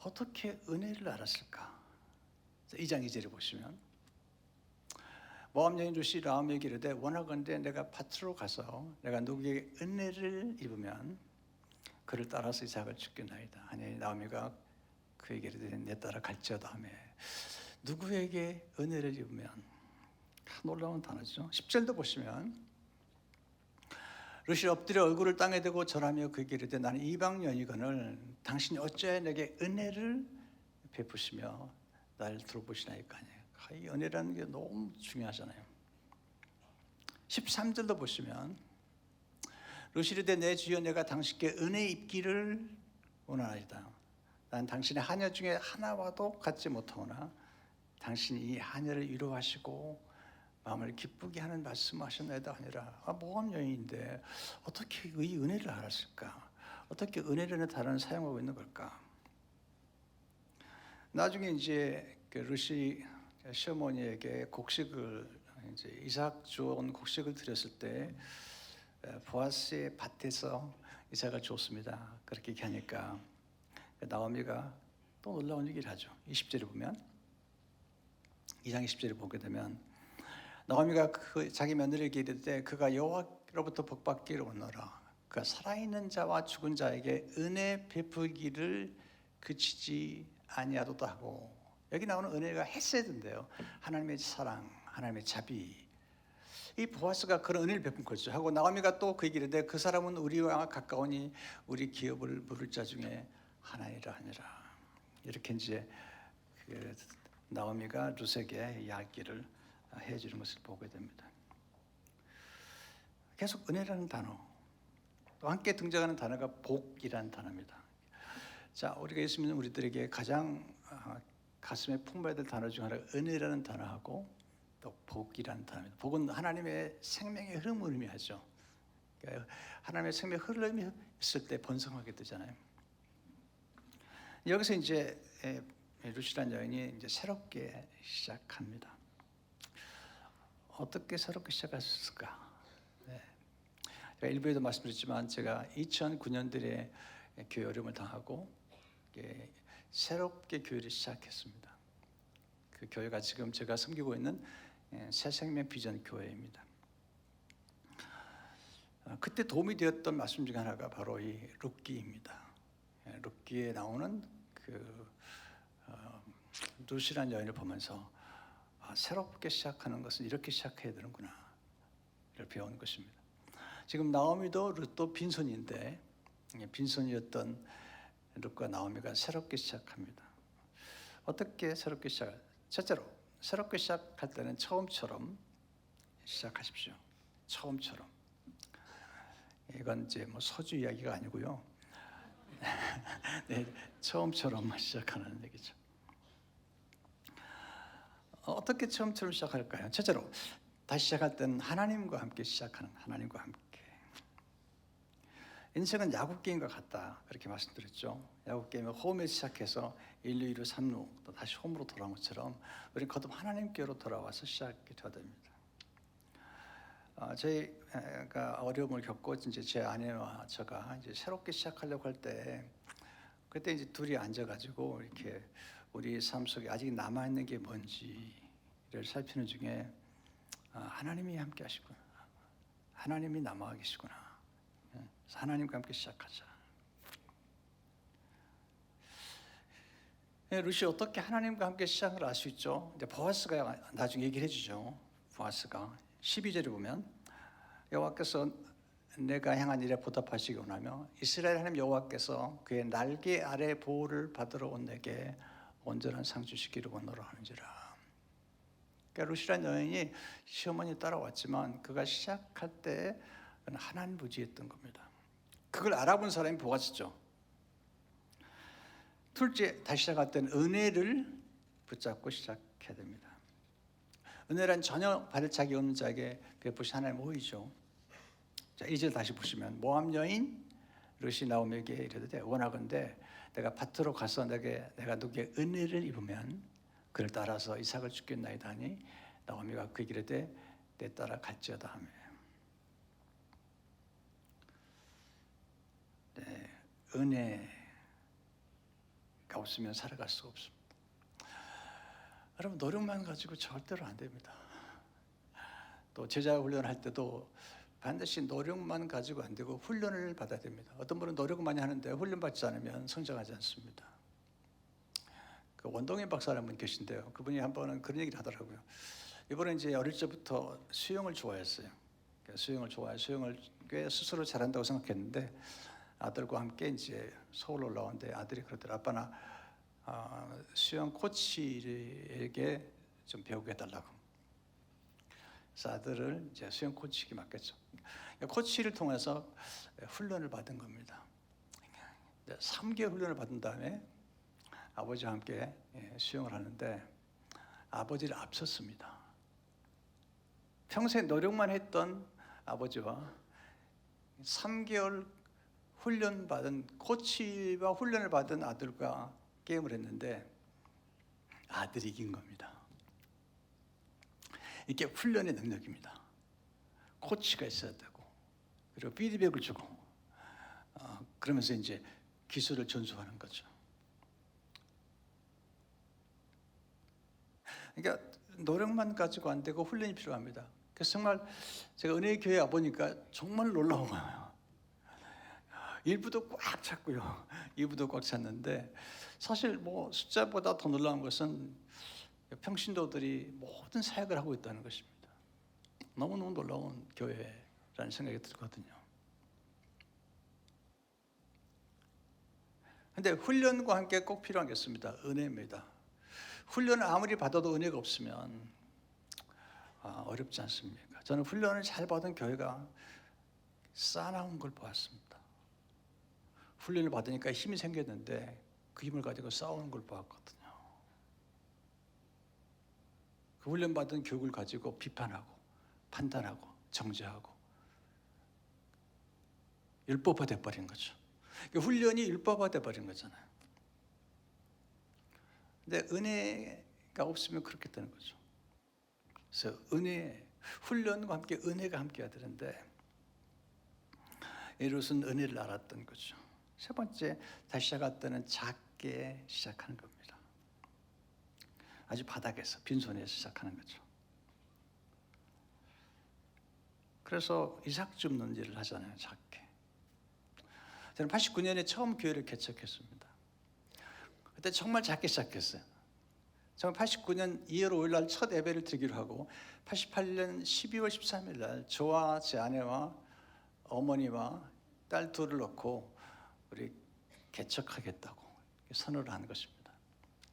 어떻게 은혜를 알았을까? 2장 2절에 보시면 모함 여인 룻이 나오미에게 이르되 원하건대 내가 밭으로 가서 내가 누구에게 은혜를 입으면 그를 따라서 이삭을 죽겠나이다 하니 나오미가 그에게 이르되 내 따라 갈지어다 하며 누구에게 은혜를 입으면 놀라운 단어죠. 10절도 보시면 룻이 엎드려 얼굴을 땅에 대고 절하며 그에게 이르되 나는 이방 여인이거늘 당신이 어찌하여 내게 은혜를 베푸시며 나를 들어보시나이까. 이 은혜라는 게 너무 중요하잖아요. 13절도 보시면 룻이 이르되 내 주여 내가 당신께 은혜 입기를 원하나이다. 난 당신의 하녀 중에 하나와도 같지 못하오나 당신이 이 하녀를 위로하시고 마음을 기쁘게 하는 말씀하셨나이다 하니라. 모함 여인인데 어떻게 이 은혜를 알았을까? 어떻게 은혜라는 단어를 사용하고 있는 걸까? 나중에 이제 그 룻이 시어머니에게 곡식을 이제 이삭 주온 곡식을 드렸을 때 보아스의 밭에서 이삭을 줬습니다. 그렇게 얘기하니까 나오미가 또 놀라운 얘기를 하죠. 20절에 보면 2장 20절에 보게 되면 나오미가 자기 며느리에게 이르되 그가 여호와로부터 복받기를 원하라. 그가 살아있는 자와 죽은 자에게 은혜 베풀기를 그치지 아니하도다 하고 여기 나오는 은혜가 헤세드인데요. 하나님의 사랑, 하나님의 자비. 이 보아스가 그런 은혜를 베푼 거죠. 하고 나오미가 또 그 얘기를 해. 그 사람은 우리와 가까우니 우리 기업을 물을 자 중에 하나이라 하니라. 이렇게 이제 그 나오미가 룻에게 이야기를 해주는 것을 보게 됩니다. 계속 은혜라는 단어, 또 함께 등장하는 단어가 복이라는 단어입니다. 자, 우리가 예수 믿는 우리들에게 가장 가슴에 품어야 될 단어 중 하나가 은혜라는 단어하고 또 복이라는 단어입니다. 복은 하나님의 생명의 흐름을 의미하죠. 그러니까 하나님의 생명의 흐름이 있을 때 번성하게 되잖아요. 여기서 이제 룻이라는 여인이 이제 새롭게 시작합니다. 어떻게 새롭게 시작했을까? 네. 제가 일부에도 말씀드렸지만 제가 2009년들에 교회 어려움을 당하고 새롭게 교회를 시작했습니다. 그 교회가 지금 제가 섬기고 있는 새생명 비전 교회입니다. 그때 도움이 되었던 말씀 중 하나가 바로 이 룻기입니다. 룻기에 나오는 그 룻이라는 여인을 보면서 새롭게 시작하는 것은 이렇게 시작해야 되는구나 를 배운 것입니다. 지금 나오미도 룻도 빈손인데 빈손이었던 룻과 나오미가 새롭게 시작합니다. 어떻게 새롭게 시작할까요? 첫째로 새롭게 시작할 때는 처음처럼 시작하십시오. 처음처럼. 이건 이제 뭐 소주 이야기가 아니고요. 네, 처음처럼 시작하는 얘기죠. 어떻게 처음처럼 시작할까요? 첫째로 다시 시작할 때는 하나님과 함께 시작하는 하나님과 함께. 인생은 야구 게임과 같다 그렇게 말씀드렸죠. 야구 게임은 홈에 시작해서 1루, 2루, 3루 또 다시 홈으로 돌아온 것처럼 우리는 거듭 하나님께로 돌아와서 시작해야 됩니다. 저희가 어려움을 겪고 이제 제 아내와 제가 이제 새롭게 시작하려고 할 때 그때 이제 둘이 앉아가지고 이렇게 우리 삶 속에 아직 남아 있는 게 뭔지를 살피는 중에 하나님이 함께 하시구나, 하나님이 남아 계시구나. 하나님과 함께 시작하자. 루시 어떻게 하나님과 함께 시작을 알 수 있죠? 이제 보아스가 나중에 얘기를 해주죠. 보아스가 12절에 보면 여호와께서 내가 행한 일에 보답하시기 원하며 이스라엘 하나님 여호와께서 그의 날개 아래 보호를 받으러 온 내게 온전한 상 주시기를 원하노라 하는지라. 그러니까 루시라는 여인이 시어머니 따라왔지만 그가 시작할 때 하나님 부지했던 겁니다. 그걸 알아본 사람이 보아스죠. 둘째, 다시 시작할 때는 은혜를 붙잡고 시작해야 됩니다. 은혜란 전혀 받을 자격이 없는 자에게 베푸신 하나님의 호의죠. 자, 이제 다시 보시면 모압 여인 룻이 나오미에게 이르되 원하건대 내가 밭으로 가서 내가 누구의 은혜를 입으면 그를 따라서 이삭을 죽겠나이다 하니 나오미가 그에게 이르되 내 따라 갈지어다 하며. 네, 은혜가 없으면 살아갈 수 없습니다. 여러분 노력만 가지고 절대로 안 됩니다. 또 제자 훈련할 때도 반드시 노력만 가지고 안 되고 훈련을 받아야 됩니다. 어떤 분은 노력 많이 하는데 훈련 받지 않으면 성장하지 않습니다. 그 원동현 박사라는 분 계신데요. 그분이 한 번은 그런 얘기를 하더라고요. 이번에 이제 어릴 적부터 수영을 좋아했어요. 수영을 좋아해 수영을 꽤 스스로 잘한다고 생각했는데 아들과 함께 이제 서울 올라오는데 아들이 그러더라고요. 아빠 나 수영 코치에게 좀 배우게 해달라고. 그래서 아들을 이제 수영 코치에게 맡겼죠. 코치를 통해서 훈련을 받은 겁니다. 3개월 훈련을 받은 다음에 아버지와 함께 수영을 하는데 아버지를 앞섰습니다. 평생 노력만 했던 아버지와 3개월 훈련받은 코치와 훈련을 받은 아들과 게임을 했는데 아들이 이긴 겁니다. 이게 훈련의 능력입니다. 코치가 있어야 되고 그리고 피드백을 주고 그러면서 이제 기술을 전수하는 거죠. 그러니까 노력만 가지고 안 되고 훈련이 필요합니다. 그래서 정말 제가 은혜의 교회에 와보니까 정말 놀라운 거예요. 1부도 꽉 찼고요. 2부도 꽉 찼는데 사실 뭐 숫자보다 더 놀라운 것은 평신도들이 모든 사역을 하고 있다는 것입니다. 너무너무 놀라운 교회라는 생각이 들거든요. 근데 훈련과 함께 꼭 필요한 게 있습니다. 은혜입니다. 훈련을 아무리 받아도 은혜가 없으면 어렵지 않습니까? 저는 훈련을 잘 받은 교회가 쌓아나온 걸 보았습니다. 훈련을 받으니까 힘이 생겼는데 그 힘을 가지고 싸우는 걸 보았거든요. 그 훈련받은 교육을 가지고 비판하고 판단하고 정죄하고 율법화 돼버린 거죠. 훈련이 율법화 돼버린 거잖아요. 근데 은혜가 없으면 그렇게 되는 거죠. 그래서 훈련과 함께 은혜가 함께해야 되는데 이것은 은혜를 알았던 거죠. 세 번째, 다시 시작할 때는 작게 시작하는 겁니다. 아주 바닥에서 빈손에서 시작하는 거죠. 그래서 이삭 줍는 일을 하잖아요. 작게. 저는 89년에 처음 교회를 개척했습니다. 그때 정말 작게 시작했어요. 정말 89년 2월 5일 날 첫 예배를 드리기로 하고 88년 12월 13일 날 저와 제 아내와 어머니와 딸 둘을 놓고 우리 개척하겠다고 선언을 한 것입니다.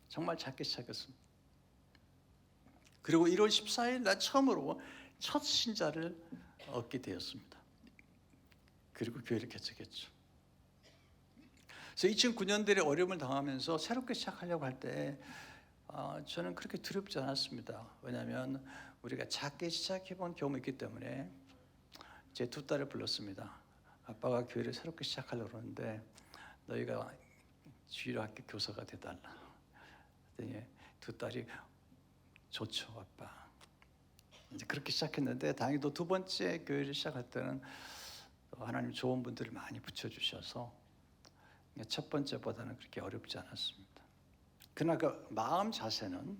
정말 작게 시작했습니다. 그리고 1월 14일 날 처음으로 첫 신자를 얻게 되었습니다. 그리고 교회를 개척했죠. 그래서 2009년들의 어려움을 당하면서 새롭게 시작하려고 할 때 저는 그렇게 두렵지 않았습니다. 왜냐하면 우리가 작게 시작해본 경험이 있기 때문에 제 두 딸을 불렀습니다. 아빠가 교회를 새롭게 시작하려고 그러는데 너희가 주일학교 교사가 돼달라. 그랬더니 두 딸이 좋죠 아빠. 이제 그렇게 시작했는데 다행히 또 두 번째 교회를 시작할 때는 하나님 좋은 분들을 많이 붙여주셔서 첫 번째보다는 그렇게 어렵지 않았습니다. 그러나 그 마음 자세는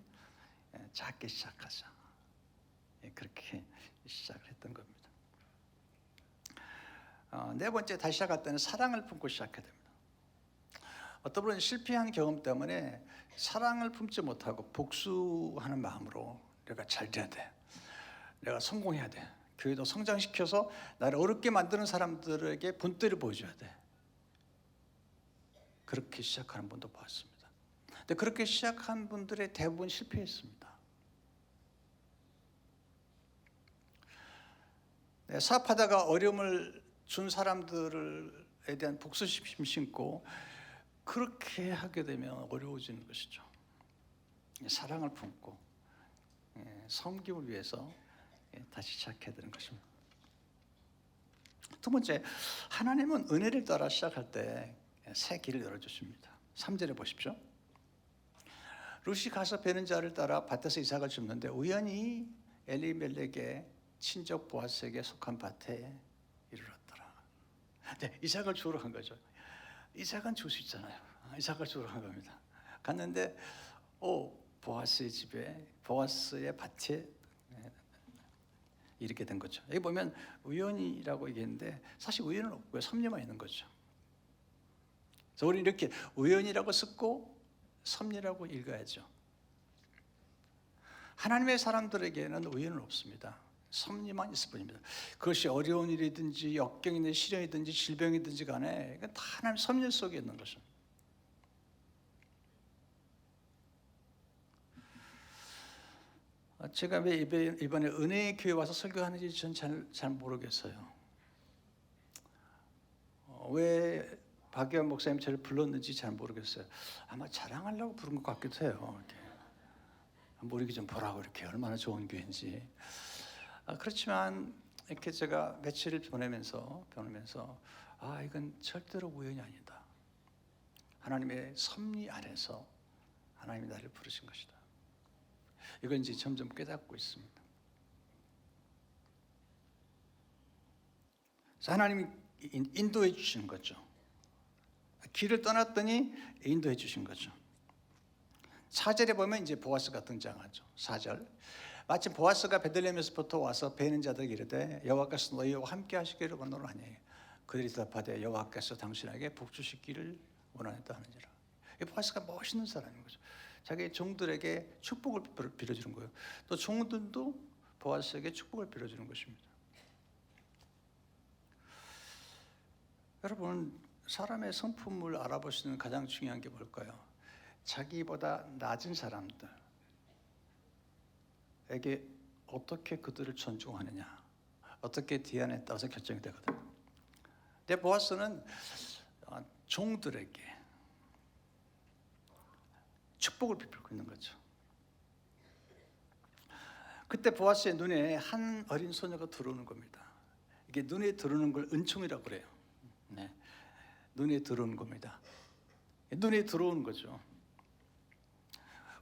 작게 시작하자. 그렇게 시작을 했던 겁니다. 네 번째 다시 시작할 때는 사랑을 품고 시작해야 됩니다. 어떤 분은 실패한 경험 때문에 사랑을 품지 못하고 복수하는 마음으로 내가 잘 돼야 돼, 내가 성공해야 돼, 교회도 성장시켜서 나를 어렵게 만드는 사람들에게 본때를 보여줘야 돼, 그렇게 시작하는 분도 봤습니다. 근데 그렇게 시작한 분들의 대부분 실패했습니다. 네, 사업하다가 어려움을 준 사람들에 대한 복수심 심고 그렇게 하게 되면 어려워지는 것이죠. 사랑을 품고 섬김을 위해서 다시 시작해야 되는 것입니다. 두 번째, 하나님은 은혜를 따라 시작할 때 새 길을 열어주십니다. 3절에 보십시오. 룻이 가서 베는 자를 따라 밭에서 이삭을 줍는데 우연히 엘리멜렉의 친족 보아스에게 속한 밭에 이르렀더라. 네, 이삭을 주우러 간 거죠. 이삭은 줄 수 있잖아요. 이삭을 주우러 간 겁니다. 갔는데 보아스의 집에, 보아스의 밭에 이렇게 된 거죠. 여기 보면 우연이라고 얘기했는데 사실 우연은 없고요, 섭리만 있는 거죠. 그래서 우리는 이렇게 우연이라고 쓰고 섭리라고 읽어야죠. 하나님의 사람들에게는 우연은 없습니다. 섭리만 있을 뿐입니다. 그것이 어려운 일이든지 역경이든지 시련이든지 질병이든지 간에 다 하나님의 섭리 속에 있는 것입니다. 제가 왜 이번에 은혜의 교회 와서 설교하는지 전 잘 모르겠어요. 왜 박예원 목사님 저를 불렀는지 잘 모르겠어요. 아마 자랑하려고 부른 것 같기도 해요. 이렇게. 모르기 좀 보라고, 이렇게 얼마나 좋은 교회인지. 그렇지만 이렇게 제가 며칠을 보내면서 이건 절대로 우연이 아니다. 하나님의 섭리 안에서 하나님이 나를 부르신 것이다. 이건 이제 점점 깨닫고 있습니다. 그래서 하나님이 인도해 주시는 거죠. 길을 떠났더니 인도해 주신 거죠. 4절에 보면 이제 보아스가 등장하죠. 4절. 마침 보아스가 베들레헴에서부터 와서 베는 자들에게 이르되 여호와께서 너희와 함께 하시기를 원하노니 그들이 대답하되 여호와께서 당신에게 복 주시기를 원하였다 하는지라. 이 보아스가 멋있는 사람인 거죠. 자기 종들에게 축복을 빌어주는 거예요. 또 종들도 보아스에게 축복을 빌어주는 것입니다. 여러분, 사람의 성품을 알아볼 수 있는 가장 중요한 게 뭘까요? 자기보다 낮은 사람들에게 어떻게 그들을 존중하느냐, 어떻게 대하느냐에 따라서 결정이 되거든요. 근데 보아스는 종들에게 축복을 베풀고 있는 거죠. 그때 보아스의 눈에 한 어린 소녀가 들어오는 겁니다. 이게 눈에 들어오는 걸 은총이라고 그래요. 네, 눈에 들어오는 겁니다. 눈에 들어오는 거죠.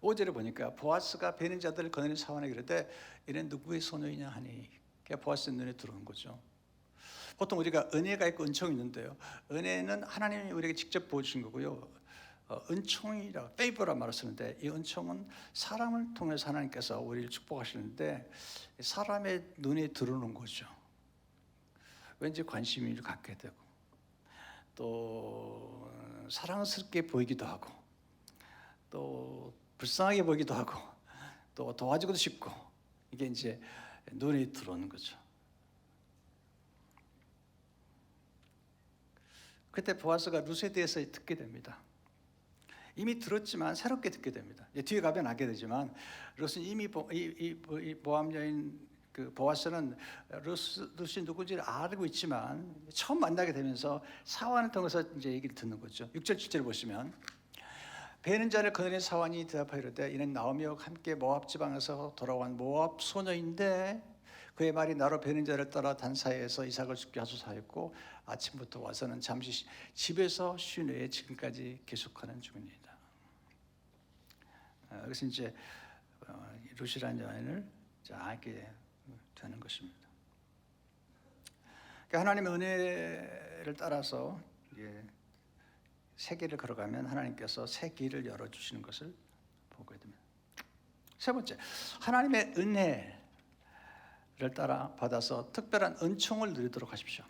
5절에 보니까 보아스가 베는 자들을 거느린 사원에게 이르되 이는 누구의 소녀이냐 하니 보아스의 눈에 들어오는 거죠. 보통 우리가 은혜가 있고 은총이 있는데요, 은혜는 하나님이 우리에게 직접 보여주신 거고요, 은총이라 페이버란 말을 쓰는데 이 은총은 사람을 통해서 하나님께서 우리를 축복하시는데 사람의 눈에 들어오는 거죠. 왠지 관심을 갖게 되고 또 사랑스럽게 보이기도 하고 또 불쌍하게 보이기도 하고 또 도와주기도 싶고, 이게 이제 눈에 들어오는 거죠. 그때 보아스가 룻에 대해서 듣게 됩니다. 이미 들었지만 새롭게 듣게 됩니다. 뒤에 가면 알게 되지만 룻은 이미 모압 여인 그 보아스는 룻이 누군지를 알고 있지만 처음 만나게 되면서 사환을 통해서 이제 얘기를 듣는 거죠. 6절 7절 보시면 베는 자를 거느린 사환이 대답하이르되 이는 나오미와 함께 모압 지방에서 돌아온 모압 소녀인데 그의 말이 나로 베는 자를 따라 단사에서 이삭을 죽게 하소서 하였고 아침부터 와서는 잠시 집에서 쉰 후에 지금까지 계속하는 중입니다. 그래서 이제 룻이라는 여인을 알게 되는 것입니다. 그러니까 하나님의 은혜를 따라서 새 길을 걸어가면 하나님께서 새 길을 열어주시는 것을 보게 됩니다. 세 번째, 하나님의 은혜를 따라 받아서 특별한 은총을 누리도록 하십시오.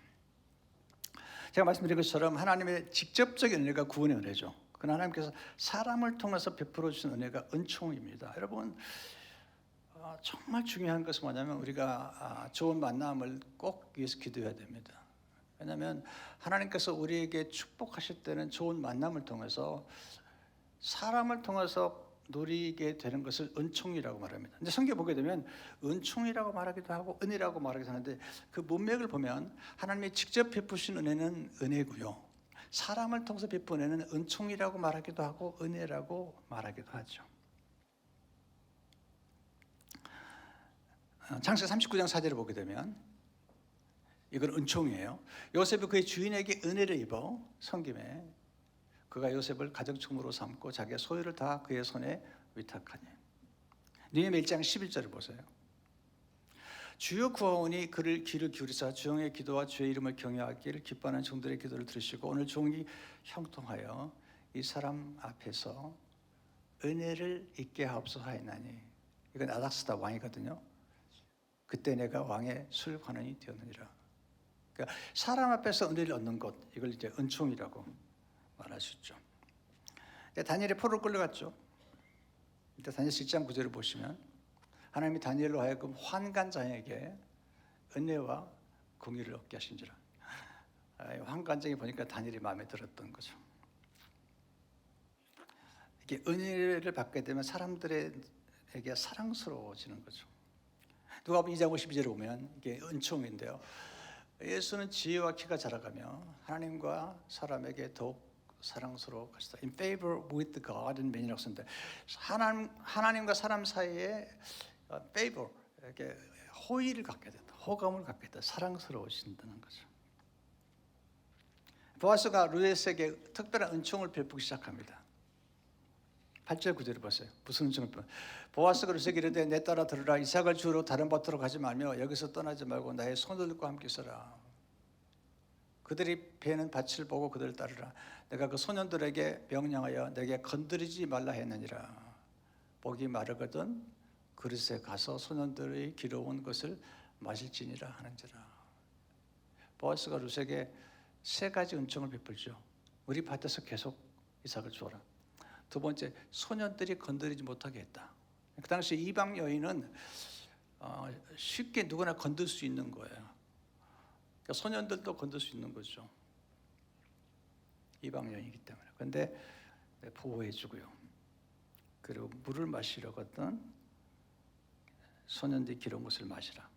제가 말씀드린 것처럼 하나님의 직접적인 은혜가 구원의 은혜죠. 그러나 하나님께서 사람을 통해서 베풀어 주신 은혜가 은총입니다. 여러분, 정말 중요한 것은 뭐냐면 우리가 좋은 만남을 꼭 위해서 기도해야 됩니다. 왜냐하면 하나님께서 우리에게 축복하실 때는 좋은 만남을 통해서 사람을 통해서 누리게 되는 것을 은총이라고 말합니다. 근데 성경 보게 되면 은총이라고 말하기도 하고 은혜라고 말하기도 하는데 그 문맥을 보면 하나님이 직접 베푸신 은혜는 은혜고요, 사람을 통해서 베푼 은혜는 은총이라고 말하기도 하고 은혜라고 말하기도 하죠. 창세기 39장 4절을 보게 되면 이건 은총이에요. 요셉이 그의 주인에게 은혜를 입어 섬김에 그가 요셉을 가정충으로 삼고 자기의 소유를 다 그의 손에 위탁하니. 느헤미야 1장 11절을 보세요. 주여 구하오니 그를 귀를 기울이사 주영의 기도와 주의 이름을 경외하기를 기뻐하는 종들의 기도를 들으시고 오늘 종이 형통하여 이 사람 앞에서 은혜를 잊게 하옵소서 하였나니. 이건 아닥스다 왕이거든요. 그때 내가 왕의 술관원이 되었느니라. 그러니까 사람 앞에서 은혜를 얻는 것, 이걸 이제 은총이라고 말할 수 있죠. 다니엘이 포로로 끌려갔죠. 이때 다니엘 7장 9절을 보시면 하나님이 다니엘로 하여금 환관장에게 은혜와 공의를 얻게 하신지라. 환관장이 보니까 다니엘이 마음에 들었던 거죠. 이게 은혜를 받게 되면 사람들에게 사랑스러워지는 거죠. 누가복음 2장 52절에 보면 이게 은총인데요. 예수는 지혜와 키가 자라가며 하나님과 사람에게 더욱 사랑스러워 가시다. In favor with God and man이라고 쓰는데 하나님과 사람 사이에 favor, 이렇게 호의를 갖게 된다, 호감을 갖게 된다, 사랑스러워진다는 거죠. 보아스가 루엣에게 특별한 은총을 베푸기 시작합니다. 8절 9절을 보세요. 무슨 은총을 베푸? 보아스가 루엣에게 이르되 내 딸아 들으라. 이삭을 주러 다른 밭으로 가지 말며 여기서 떠나지 말고 나의 손들과 함께 있어라. 그들이 베는 밭을 보고 그들을 따르라. 내가 그 소년들에게 명령하여 내게 건드리지 말라 했느니라. 목이 마르거든 그릇에 가서 소년들의 기러운 것을 마실지니라 하는지라. 보아스가 루스에게 세 가지 은총을 베풀죠. 우리 밭에서 계속 이삭을 주어라. 두 번째, 소년들이 건드리지 못하게 했다. 그 당시 이방 여인은 쉽게 누구나 건들 수 있는 거예요. 그러니까 소년들도 건들 수 있는 거죠. 이방 여인이기 때문에. 그런데 보호해주고요. 그리고 물을 마시려거든 소년들이 기러운 것을 마시라.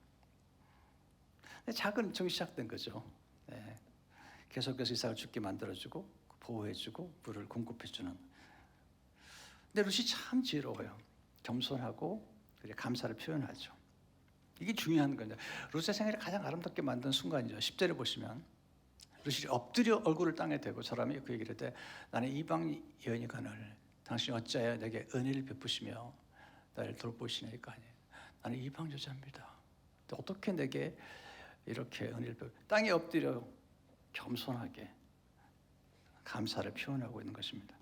작은 은총이 시작된 거죠. 네. 계속해서 이삭을 죽게 만들어주고 보호해주고 물을 공급해주는. 근데 룻이 참 지혜로워요. 겸손하고 감사를 표현하죠. 이게 중요한 건데 룻의 생애를 가장 아름답게 만든 순간이죠. 10절에 보시면 룻이 엎드려 얼굴을 땅에 대고 사람이 그 얘기를 할 때 나는 이방 여인이거늘 당신이 어찌하여 내게 은혜를 베푸시며 나를 돌보시나이까 하니. 나는 이방 여자입니다. 어떻게 내게 이렇게 은혜를 베푸? 땅에 엎드려 겸손하게 감사를 표현하고 있는 것입니다.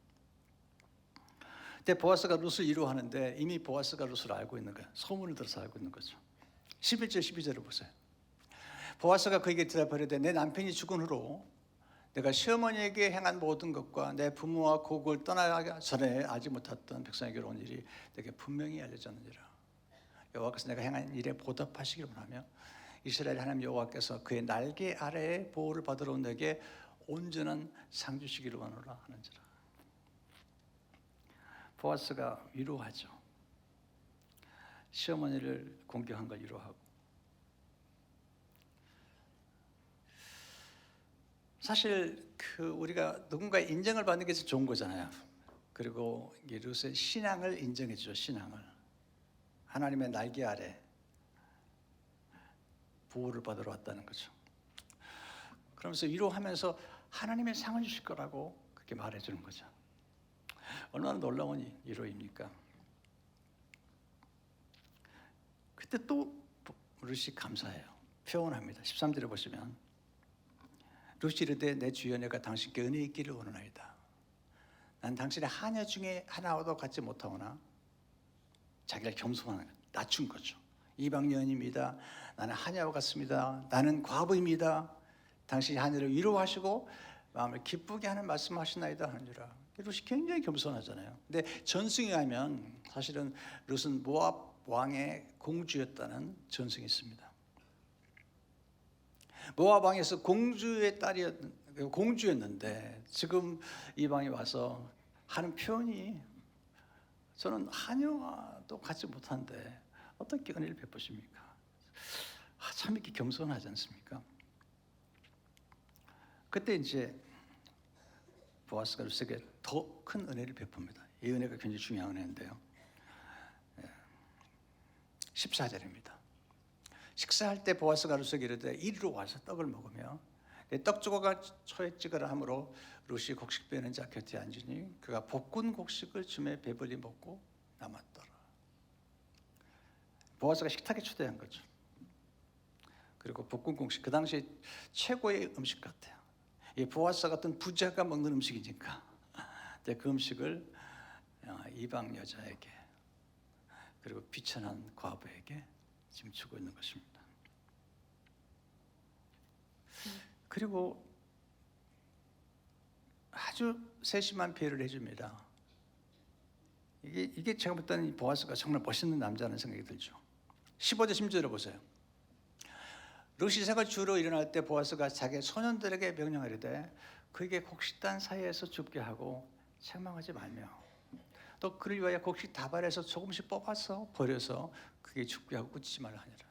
그때 보아스가 룻을 위로하는데 이미 보아스가 룻을 알고 있는 거예요. 소문을 들어서 알고 있는 거죠. 11절 12절을 보세요. 보아스가 그에게 대답하려되 내 남편이 죽은 후로 내가 시어머니에게 행한 모든 것과 내 부모와 고국을 떠나기 전에 알지 못했던 백성에게로 온 일이 내게 분명히 알려졌느니라. 여호와께서 내가 행한 일에 보답하시기를 원하며 이스라엘 하나님 여호와께서 그의 날개 아래에 보호를 받으러 온 내게 온전한 상 주시기를 원하노라 하는지라. 보아스가 위로하죠. 시어머니를 공격한 걸 위로하고. 사실 우리가 누군가의 인정을 받는 게 좋은 거잖아요. 그리고 룻의 신앙을 인정해 주죠. 신앙을. 하나님의 날개 아래 보호를 받으러 왔다는 거죠. 그러면서 위로하면서 하나님의 상을 주실 거라고 그렇게 말해 주는 거죠. 얼마나 놀라운 위로입니까? 그때 또 룻이 감사해요. 표현합니다. 13절에 보시면 룻이 이르되 내 주여 내가 당신께 은혜 있기를 원하나이다. 난 당신의 하녀 중에 하나와도 같지 못하오나. 자기를 겸손하는 거예요. 낮춘 거죠. 이방 여인입니다. 나는 하녀와 같습니다. 나는 과부입니다. 당신이 하녀를 위로하시고 마음을 기쁘게 하는 말씀하시나이다 하느니라. 룻이 굉장히 겸손하잖아요. 근데 전승에 가면 사실은 룻은 모압 왕의 공주였다는 전승이 있습니다. 모압 왕에서 공주였는데 지금 이방에 와서 하는 표현이 저는 하녀와도 같지 못한데 어떻게 은혜를 베푸십니까? 참 이렇게 겸손하지 않습니까? 그때 이제 보아스가 룻에게 더 큰 은혜를 베풉니다. 이 은혜가 굉장히 중요한 은혜인데요. 14절입니다. 식사할 때 보아스가 룻에게 이르되 이리로 와서 떡을 먹으며 떡 조각을 초에 찍으라 하므로 룻이 곡식 빼는 자 곁에 앉으니 그가 볶은 곡식을 주매 배불리 먹고 남았더라. 보아스가 식탁에 초대한 거죠. 그리고 볶은 곡식, 그 당시 최고의 음식 같아요. 이 보아스 같은 부자가 먹는 음식이니까 그 음식을 이방 여자에게 그리고 비천한 과부에게 지금 주고 있는 것입니다. 그리고 아주 세심한 배려를 해줍니다. 이게 제가 볼 때는 보아스가 정말 멋있는 남자라는 생각이 들죠. 15절 16절을 보세요. 룻이 이삭을 주러 일어날 때 보아스가 자기 소년들에게 명령하리되 그에게 곡식단 사이에서 줍게 하고 책망하지 말며 또 그를 위하여 곡식 다발에서 조금씩 뽑아서 버려서 그에게 줍게 하고 꾸짖지 말라 하니라.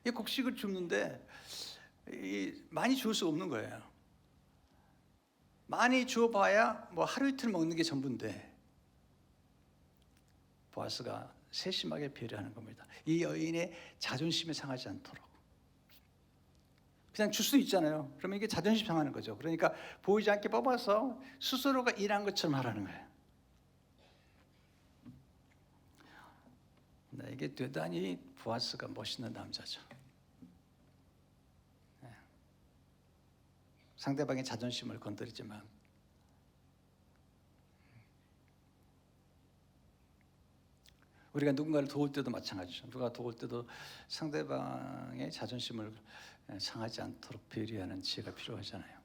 이 곡식을 줍는데 많이 줄 수 없는 거예요. 많이 주어봐야 뭐 하루 이틀 먹는 게 전부인데 보아스가 세심하게 배려하는 겁니다. 이 여인의 자존심에 상하지 않도록. 그냥 줄 수 있잖아요. 그러면 이게 자존심 상하는 거죠. 그러니까 보이지 않게 뽑아서 스스로가 일한 것처럼 하라는 거예요. 이게 대단히 보아스가 멋있는 남자죠. 상대방의 자존심을 건드리지만 우리가 누군가를 도울 때도 마찬가지죠. 누가 도울 때도 상대방의 자존심을 상하지 않도록 배려하는 지혜가 필요하잖아요.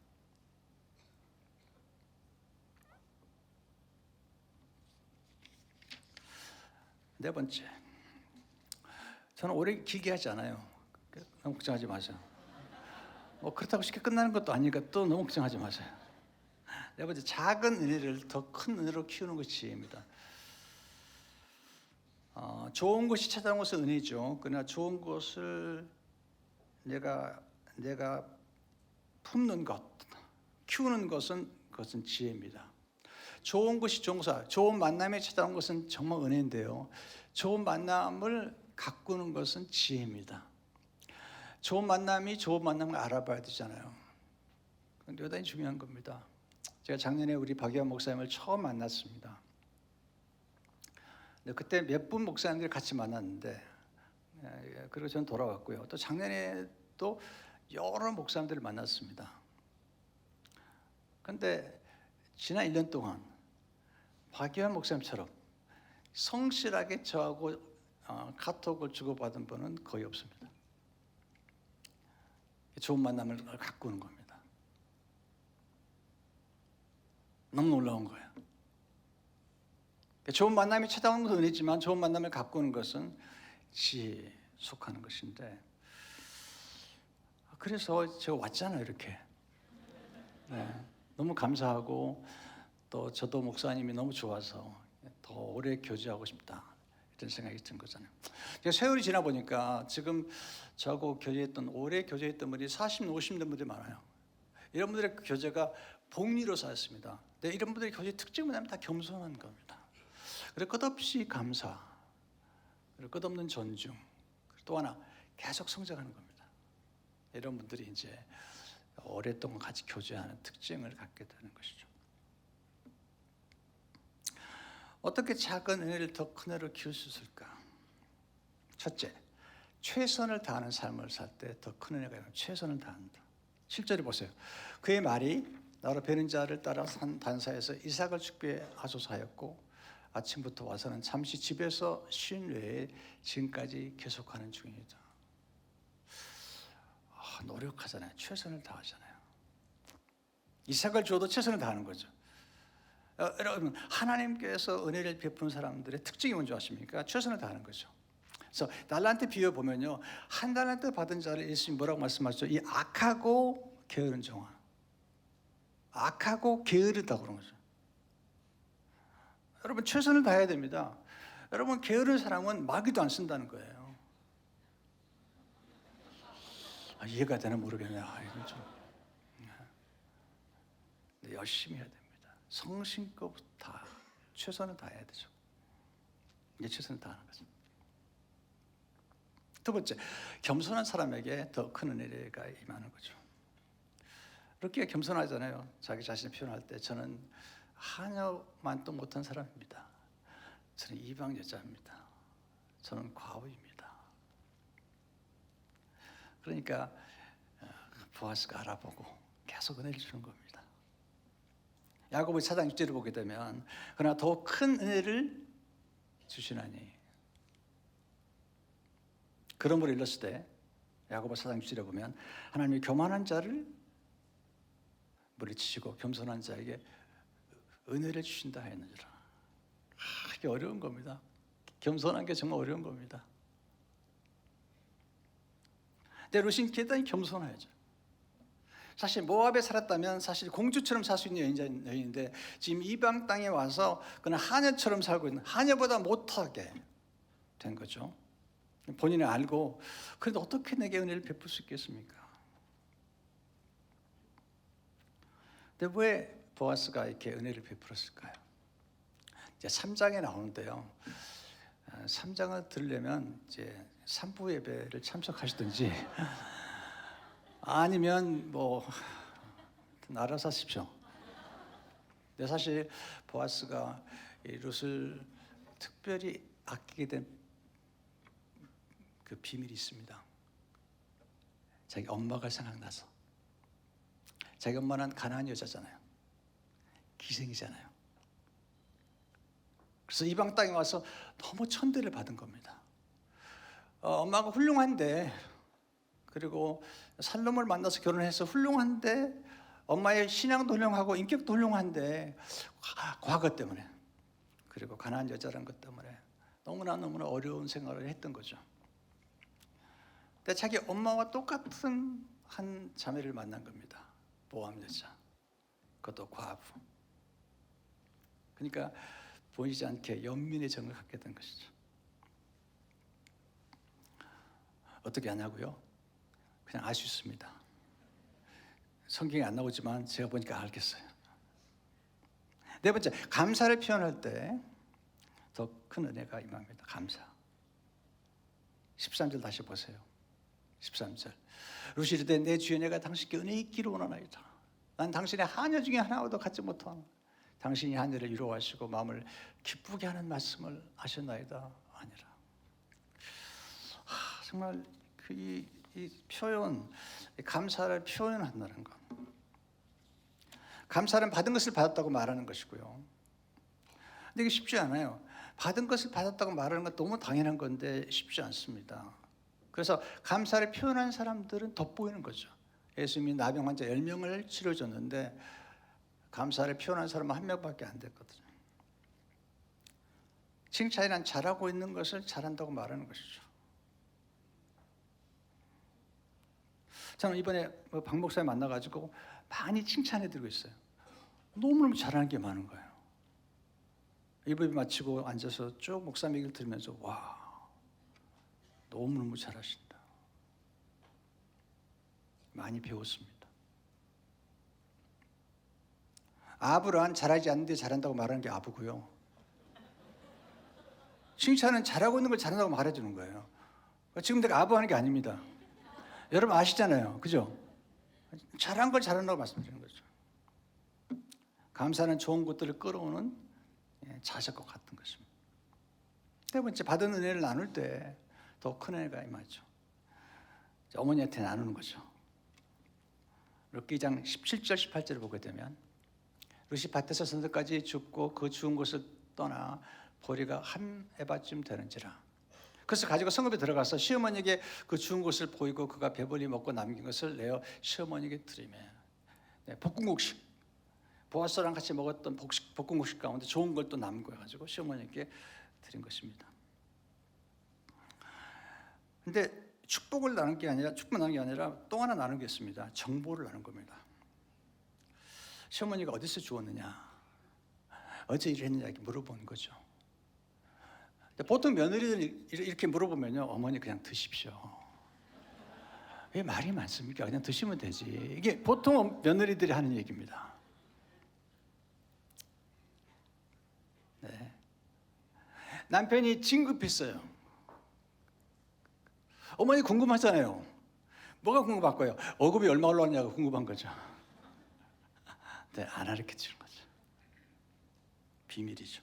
네 번째, 저는 오래 길게 하지 않아요. 너무 걱정하지 마세요. 뭐 그렇다고 쉽게 끝나는 것도 아니니까 또 너무 걱정하지 마세요. 네 번째, 작은 은혜를 더 큰 은혜로 키우는 것이 지혜입니다. 좋은 것이 찾아온 것은 은혜죠. 그러나 좋은 것을 내가 품는 것, 키우는 것은 그것은 지혜입니다. 좋은 것이 좋은 만남에 찾아온 것은 정말 은혜인데요. 좋은 만남을 가꾸는 것은 지혜입니다. 좋은 만남이 좋은 만남을 알아봐야 되잖아요. 그건 대단히 중요한 겁니다. 제가 작년에 우리 박유한 목사님을 처음 만났습니다. 그때 몇 분 목사님들 같이 만났는데 그리고 저는 돌아왔고요. 또 작년에 또 여러 목사님들을 만났습니다. 그런데 지난 1년 동안 박유한 목사님처럼 성실하게 저하고 카톡을 주고받은 분은 거의 없습니다. 좋은 만남을 가꾸는 겁니다. 너무 놀라운 거예요. 좋은 만남이 찾아오는 것은 은혜지만 좋은 만남을 가꾸는 것은 지혜에 속하는 것인데 그래서 제가 왔잖아요. 이렇게 너무 감사하고 또 저도 목사님이 너무 좋아서 더 오래 교제하고 싶다 이런 생각이 든 거잖아요. 제가 세월이 지나 보니까 지금 저하고 오래 교제했던 분이 40, 50년 분들이 많아요. 이런 분들의 교제가 복리로 쌓였습니다. 근데 이런 분들의 교제 특징은 뭐냐면 다 겸손한 겁니다. 그리고 끝없이 감사, 그리고 끝없는 존중, 또 하나 계속 성장하는 겁니다. 이런 분들이 이제 오랫동안 같이 교제하는 특징을 갖게 되는 것이죠. 어떻게 작은 은혜를 더 큰 은혜로 키울 수 있을까? 첫째, 최선을 다하는 삶을 살 때 더 큰 은혜가 있는 최선을 다한다. 7절에 보세요. 그의 말이 나로 베는 자를 따라 산 단사에서 이삭을 축배하소서 하였고 아침부터 와서는 잠시 집에서 쉰 외에 지금까지 계속하는 중이다. 노력하잖아요. 최선을 다하잖아요. 이삭을 줘도 최선을 다하는 거죠. 여러분 하나님께서 은혜를 베푸는 사람들의 특징이 뭔지 아십니까? 최선을 다하는 거죠. 그래서 달란트 비유 보면요, 한 달란트 받은 자를 예수님 뭐라고 말씀하셨죠? 이 악하고 게으른 종아. 악하고 게으르다고 그런 거죠. 여러분 최선을 다해야 됩니다. 여러분 게으른 사람은 마귀도 안 쓴다는 거예요. 이해가 되나 모르겠네요. 이건 좀 네, 열심히 해야 됩니다. 성심껏 다 최선을 다해야 되죠. 이게 최선을 다하는 거죠. 두 번째, 겸손한 사람에게 더 큰 은혜가 임하는 거죠. 이렇게 겸손하잖아요. 자기 자신을 표현할 때 저는 하나만도 못한 사람입니다. 저는 이방 여자입니다. 저는 과부입니다. 그러니까 보아스가 알아보고 계속 은혜를 주는 겁니다. 야고보 4장 6절을 보게 되면 그러나 더 큰 은혜를 주시나니, 그러므로 일렀을 때 야고보 4장 6절에 보면 하나님이 교만한 자를 물리치시고 겸손한 자에게 은혜를 주신다 했느니라. 이게 어려운 겁니다. 겸손한 게 정말 어려운 겁니다. 근데 루신 대단히 겸손해야죠. 사실 모압에 살았다면 사실 공주처럼 살 수 있는 여인인데 지금 이방 땅에 와서 그냥 하녀처럼 살고 있는, 하녀보다 못하게 된 거죠. 본인이 알고 그래도 어떻게 내게 은혜를 베풀 수 있겠습니까? 근데 왜 보아스가 이렇게 은혜를 베풀었을까요? 이제 3장에 나오는데요. 3장을 들으려면 이제 3부 예배를 참석하시든지 아니면 뭐 알아서 하십시오. 근데 사실 보아스가 이 룻을 특별히 아끼게 된 그 비밀이 있습니다. 자기 엄마가 생각나서. 자기 엄마는 가나안 여자잖아요. 기생이잖아요. 그래서 이방 땅에 와서 너무 천대를 받은 겁니다. 엄마가 훌륭한데, 그리고 살롬을 만나서 결혼해서 훌륭한데, 엄마의 신앙도 훌륭하고 인격도 훌륭한데 과거 때문에, 그리고 가나안 여자라는 것 때문에 너무나 어려운 생활을 했던 거죠. 근데 자기 엄마와 똑같은 한 자매를 만난 겁니다. 모함 여자, 그것도 과부. 그러니까 보이지 않게 연민의 정을 갖게 된 것이죠. 어떻게 하냐고요? 그냥 알 수 있습니다. 성경에 안 나오지만 제가 보니까 알겠어요. 네 번째, 감사를 표현할 때 더 큰 은혜가 임합니다. 감사. 13절 다시 보세요. 13절. 룻이 이르되 내 주여 내가 당신께 은혜 있기를 원하나이다. 난 당신의 하녀 중에 하나와도 갖지 못한 당신이 하녀를 위로하시고 마음을 기쁘게 하는 말씀을 하셨나이다 아니라. 정말 이 표현, 감사를 표현한다는 것. 감사는 받은 것을 받았다고 말하는 것이고요. 근데 이게 쉽지 않아요. 받은 것을 받았다고 말하는 건 너무 당연한 건데 쉽지 않습니다. 그래서 감사를 표현한 사람들은 돋보이는 거죠. 예수님이 나병 환자 10명을 치료해줬는데 감사를 표현한 사람은 1명밖에 안 됐거든요. 칭찬이란 잘하고 있는 것을 잘한다고 말하는 것이죠. 저는 이번에 박 목사님 만나가지고 많이 칭찬해드리고 있어요. 너무너무 잘하는 게 많은 거예요. 일부비 마치고 앉아서 쭉 목사님 얘기를 들으면서 와, 너무너무 잘하신다. 많이 배웠습니다. 아부란 잘하지 않는데 잘한다고 말하는 게 아부고요. 칭찬은 잘하고 있는 걸 잘한다고 말해주는 거예요. 지금 내가 아부하는 게 아닙니다. 여러분 아시잖아요. 그죠? 잘한 걸 잘한다고 말씀드리는 거죠. 감사는 좋은 것들을 끌어오는 자석과 같은 것입니다. 네 번째, 받은 은혜를 나눌 때 더 큰 은혜가 임하죠. 어머니한테 나누는 거죠. 룻기 2장 17절 18절을 보게 되면 룻이 밭에서 선들까지 죽고 그 죽은 곳을 떠나 보리가 한 에바쯤 되는지라. 그래서 가지고 성읍에 들어가서 시어머니에게 그 죽은 곳을 보이고 그가 배불리 먹고 남긴 것을 내어 시어머니에게 드리매. 볶음국식. 보아스랑 같이 먹었던 볶음국식 가운데 좋은 걸 또 남은 거 가지고 시어머니께 드린 것입니다. 근데 축복 나눈 게 아니라 또 하나 나눈 게 있습니다. 정보를 나눈 겁니다. 시어머니가 어디서 주웠느냐, 어제 일을 했느냐 이렇게 물어보는 거죠. 보통 며느리들이 이렇게 물어보면요, 어머니 그냥 드십시오. 왜 말이 많습니까? 그냥 드시면 되지. 이게 보통 며느리들이 하는 얘기입니다. 네. 남편이 진급했어요. 어머니 궁금하잖아요. 뭐가 궁금할 거예요? 월급이 얼마 올라왔냐고 궁금한 거죠. 네, 안 가르쳐 주는 거죠. 비밀이죠.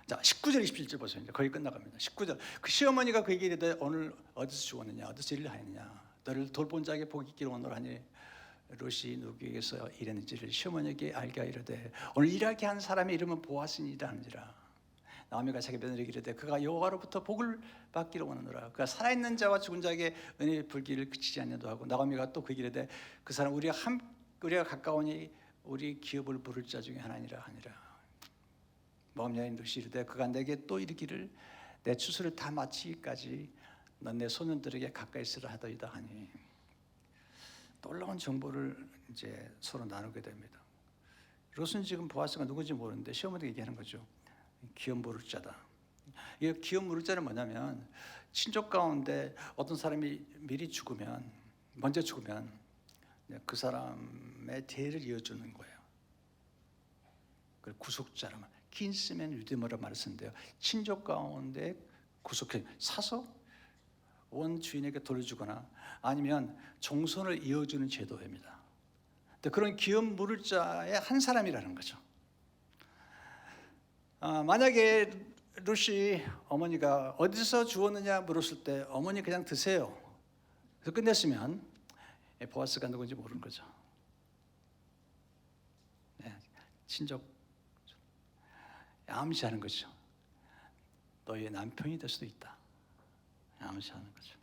자, 19절 27절 보세요. 이제 거의 끝나갑니다. 19절. 그 시어머니가 그에게 이르되 오늘 어디서 주었느냐, 어디서 일을 하였느냐, 너를 돌본 자에게 복이 있기를 원하노라니 롯이 누구에게서 일했는지를 시어머니에게 알게 하이르되 오늘 일하게 한 사람의 이름은 보아스니라 하는지라. 나오미가 자기 며느리에게 이르되 그가 여호와로부터 복을 받기를 원하노라. 그가 살아있는 자와 죽은 자에게 은혜의 불길을 그치지 않냐도 하고, 나오미가 또 그에게 이르되 그 사람 우리가 가까우니 우리 기업을 부를 자 중에 하나니라 하니라. 모함 여인 롯이 이르되 그가 내게 또 이르기를 내 추수를 다 마치기까지 넌 내 소년들에게 가까이 있으라 하더이다 하니, 놀라운 정보를 이제 서로 나누게 됩니다. 롯은 지금 보아스가 누군지 모르는데 시어머니가 얘기하는 거죠. 기업 물을 자다. 이 기업 물을 자는 뭐냐면, 친족 가운데 어떤 사람이 먼저 죽으면 그 사람의 대를 이어주는 거예요. 그걸 구속자라면 킨스맨 리디머라는 말을 쓰는데요. 친족 가운데 구속해 사서 원 주인에게 돌려주거나 아니면 종손을 이어주는 제도입니다. 그런 기업 물을 자의 한 사람이라는 거죠. 만약에 롯이 어머니가 어디서 주었느냐 물었을 때 어머니 그냥 드세요, 그래서 끝냈으면 보아스가 누군지 모르는 거죠. 네, 친족 암시하는 거죠. 너의 남편이 될 수도 있다, 암시하는 거죠.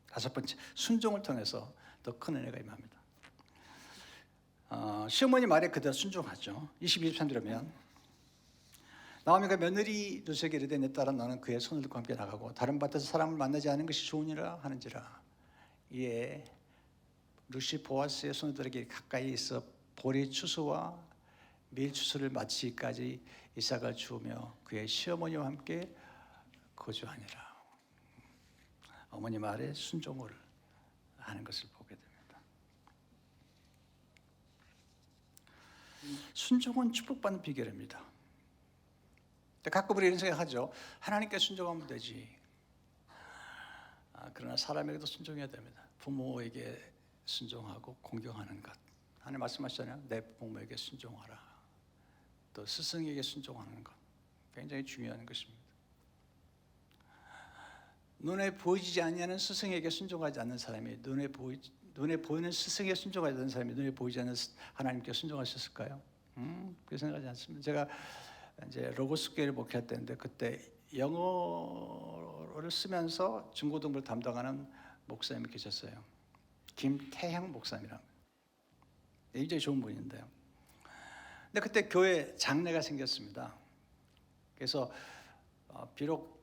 다섯 번째, 순종을 통해서 더 큰 은혜가 임합니다. 시어머니 말에 그대로 순종하죠. 22, 23절이면 나오미가 며느리 롯에게 이르되 내 딸아 너는 그의 손들과 함께 나가고 다른 밭에서 사람을 만나지 않은 것이 좋으니라 하는지라. 이에 롯이 보아스의 손들에게 가까이 있어 보리 추수와 밀 추수를 마치기까지 이삭을 주우며 그의 시어머니와 함께 거주하니라. 어머니 말에 순종을 하는 것을 보게 됩니다. 순종은 축복받는 비결입니다. 가끔 우리 이런 생각하죠. 하나님께 순종하면 되지. 그러나 사람에게도 순종해야 됩니다. 부모에게 순종하고 공경하는 것. 하나님 말씀하시잖아요. 내 부모에게 순종하라. 또 스승에게 순종하는 것. 굉장히 중요한 것입니다. 눈에 보이지 않는 스승에게 순종하지 않는 사람이 눈에 보이는 스승에 순종하지 않는 사람이 눈에 보이지 않는 하나님께 순종하셨을까요? 그렇게 생각하지 않습니다. 제가 이제 로고스교회를 목회할 때인데 그때 영어를 쓰면서 중고등부를 담당하는 목사님이 계셨어요. 김태형 목사님이라고. 굉장히 좋은 분인데요. 근데 그때 교회 장례가 생겼습니다. 그래서 비록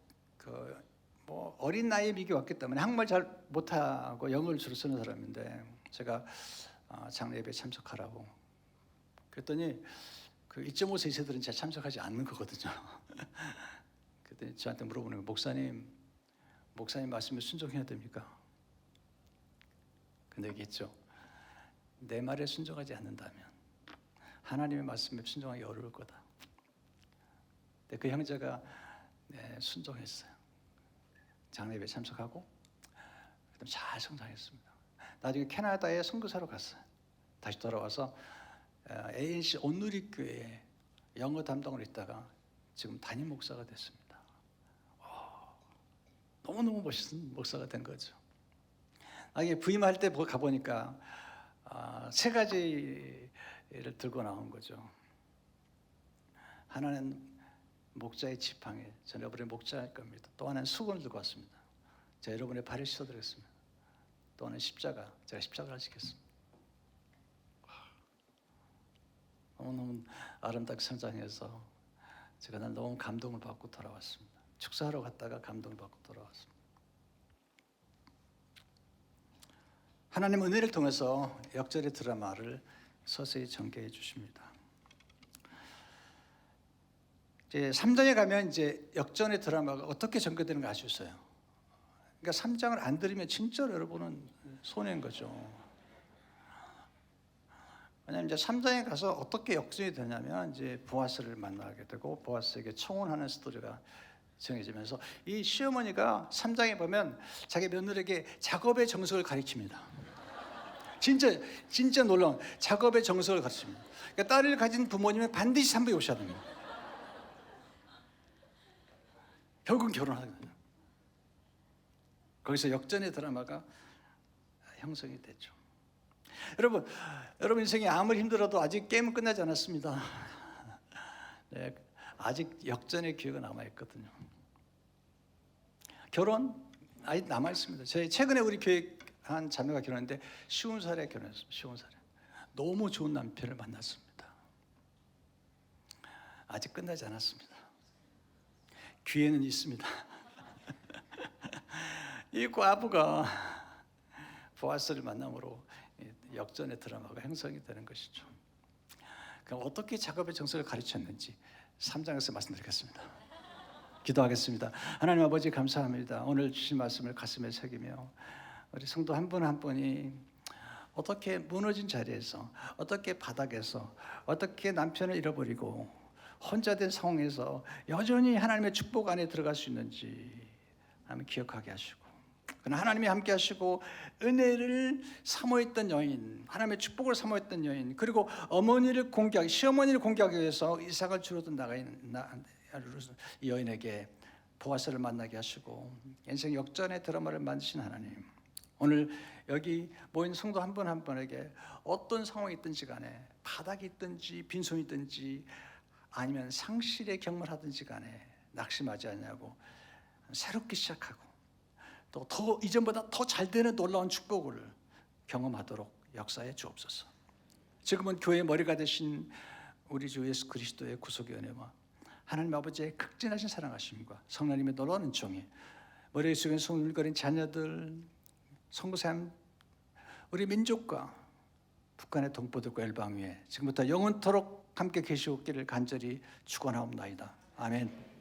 어린 나이에 미국에 왔기 때문에 한국말 잘 못하고 영어를 주로 쓰는 사람인데 제가 장례 예배에 참석하라고 그랬더니 그 2.5세 이세들은 제가 참석하지 않는 거거든요. 그랬더니 저한테 물어보는 거예요. 목사님 말씀에 순종해야 됩니까? 근데 얘기했죠. 내 말에 순종하지 않는다면 하나님의 말씀에 순종하기 어려울 거다. 근데 그 형제가 순종했어요. 장례 예배에 참석하고 그다음 잘 성장했습니다. 나중에 캐나다에 선교사로 갔어요. 다시 돌아와서 ANC 온누리교회에 영어 담당으로 있다가 지금 담임 목사가 됐습니다. 너무너무 멋있는 목사가 된 거죠. 나중에 부임할 때 가보니까 세 가지를 들고 나온 거죠. 하나는 목자의 지팡이, 전 여러분의 목자일 겁니다. 또 하나는 수건을 들고 왔습니다. 제가 여러분의 발을 씻어드리겠습니다. 또 하나는 십자가, 제가 십자가를 지켰습니다. 너무너무 아름답게 성장해서 제가 날 너무 감동을 받고 돌아왔습니다. 축사하러 갔다가 감동을 받고 돌아왔습니다. 하나님 은혜를 통해서 역전의 드라마를 서서히 전개해 주십니다. 이제 3장에 가면 이제 역전의 드라마가 어떻게 전개되는가 알 수 있어요. 그러니까 3장을 안 들으면 진짜로 여러분은 손해인 거죠. 왜냐하면 이제 3장에 가서 어떻게 역전이 되냐면 이제 보아스를 만나게 되고 보아스에게 청혼하는 스토리가 정해지면서 이 시어머니가 3장에 보면 자기 며느리에게 작업의 정석을 가르칩니다. 진짜 놀라운 작업의 정석을 가르칩니다. 그러니까 딸을 가진 부모님은 반드시 산부에 오셔야 됩니다. 결국은 결혼하거든요. 거기서 역전의 드라마가 형성이 됐죠. 여러분 인생이 아무리 힘들어도 아직 게임은 끝나지 않았습니다. 네, 아직 역전의 기회가 남아 있거든요. 결혼 아직 남아 있습니다. 최근에 우리 교회 한 자매가 결혼했는데 50살에 결혼했습니다. 50살에 너무 좋은 남편을 만났습니다. 아직 끝나지 않았습니다. 기회는 있습니다. 이 과부가 보아스를 만남으로 역전의 드라마가 형성이 되는 것이죠. 그럼 어떻게 작업의 정석을 가르쳤는지 3장에서 말씀드리겠습니다. 기도하겠습니다. 하나님 아버지 감사합니다. 오늘 주신 말씀을 가슴에 새기며 우리 성도 한 분 한 분이 어떻게 무너진 자리에서, 어떻게 바닥에서, 어떻게 남편을 잃어버리고 혼자 된 상황에서 여전히 하나님의 축복 안에 들어갈 수 있는지 하나님 기억하게 하시고, 그러나 하나님이 함께 하시고 은혜를 사모했던 여인, 하나님의 축복을 사모했던 여인, 그리고 어머니를 공개하기, 시어머니를 공개하기 위해서 이삭을 주로든 나가 있는 이 여인에게 보아스를 만나게 하시고 인생 역전의 드라마를 만드신 하나님, 오늘 여기 모인 성도 한 분 한 분에게 어떤 상황이 있든지 간에, 바닥이 있든지 빈손이 있든지 아니면 상실의 경험을 하든지 간에 낙심하지 않냐고 새롭게 시작하고 또 더 이전보다 더 잘 되는 놀라운 축복을 경험하도록 역사해 주옵소서. 지금은 교회의 머리가 되신 우리 주 예수 그리스도의 구속의 은혜와 하나님 아버지의 극진하신 사랑하심과 성령님의 놀라운 은총이 머리 숙인 손을거린 자녀들, 성도샘, 우리 민족과 북한의 동포들과 열방 위에 지금부터 영원토록 함께 계시옵기를 간절히 축원하옵나이다. 아멘.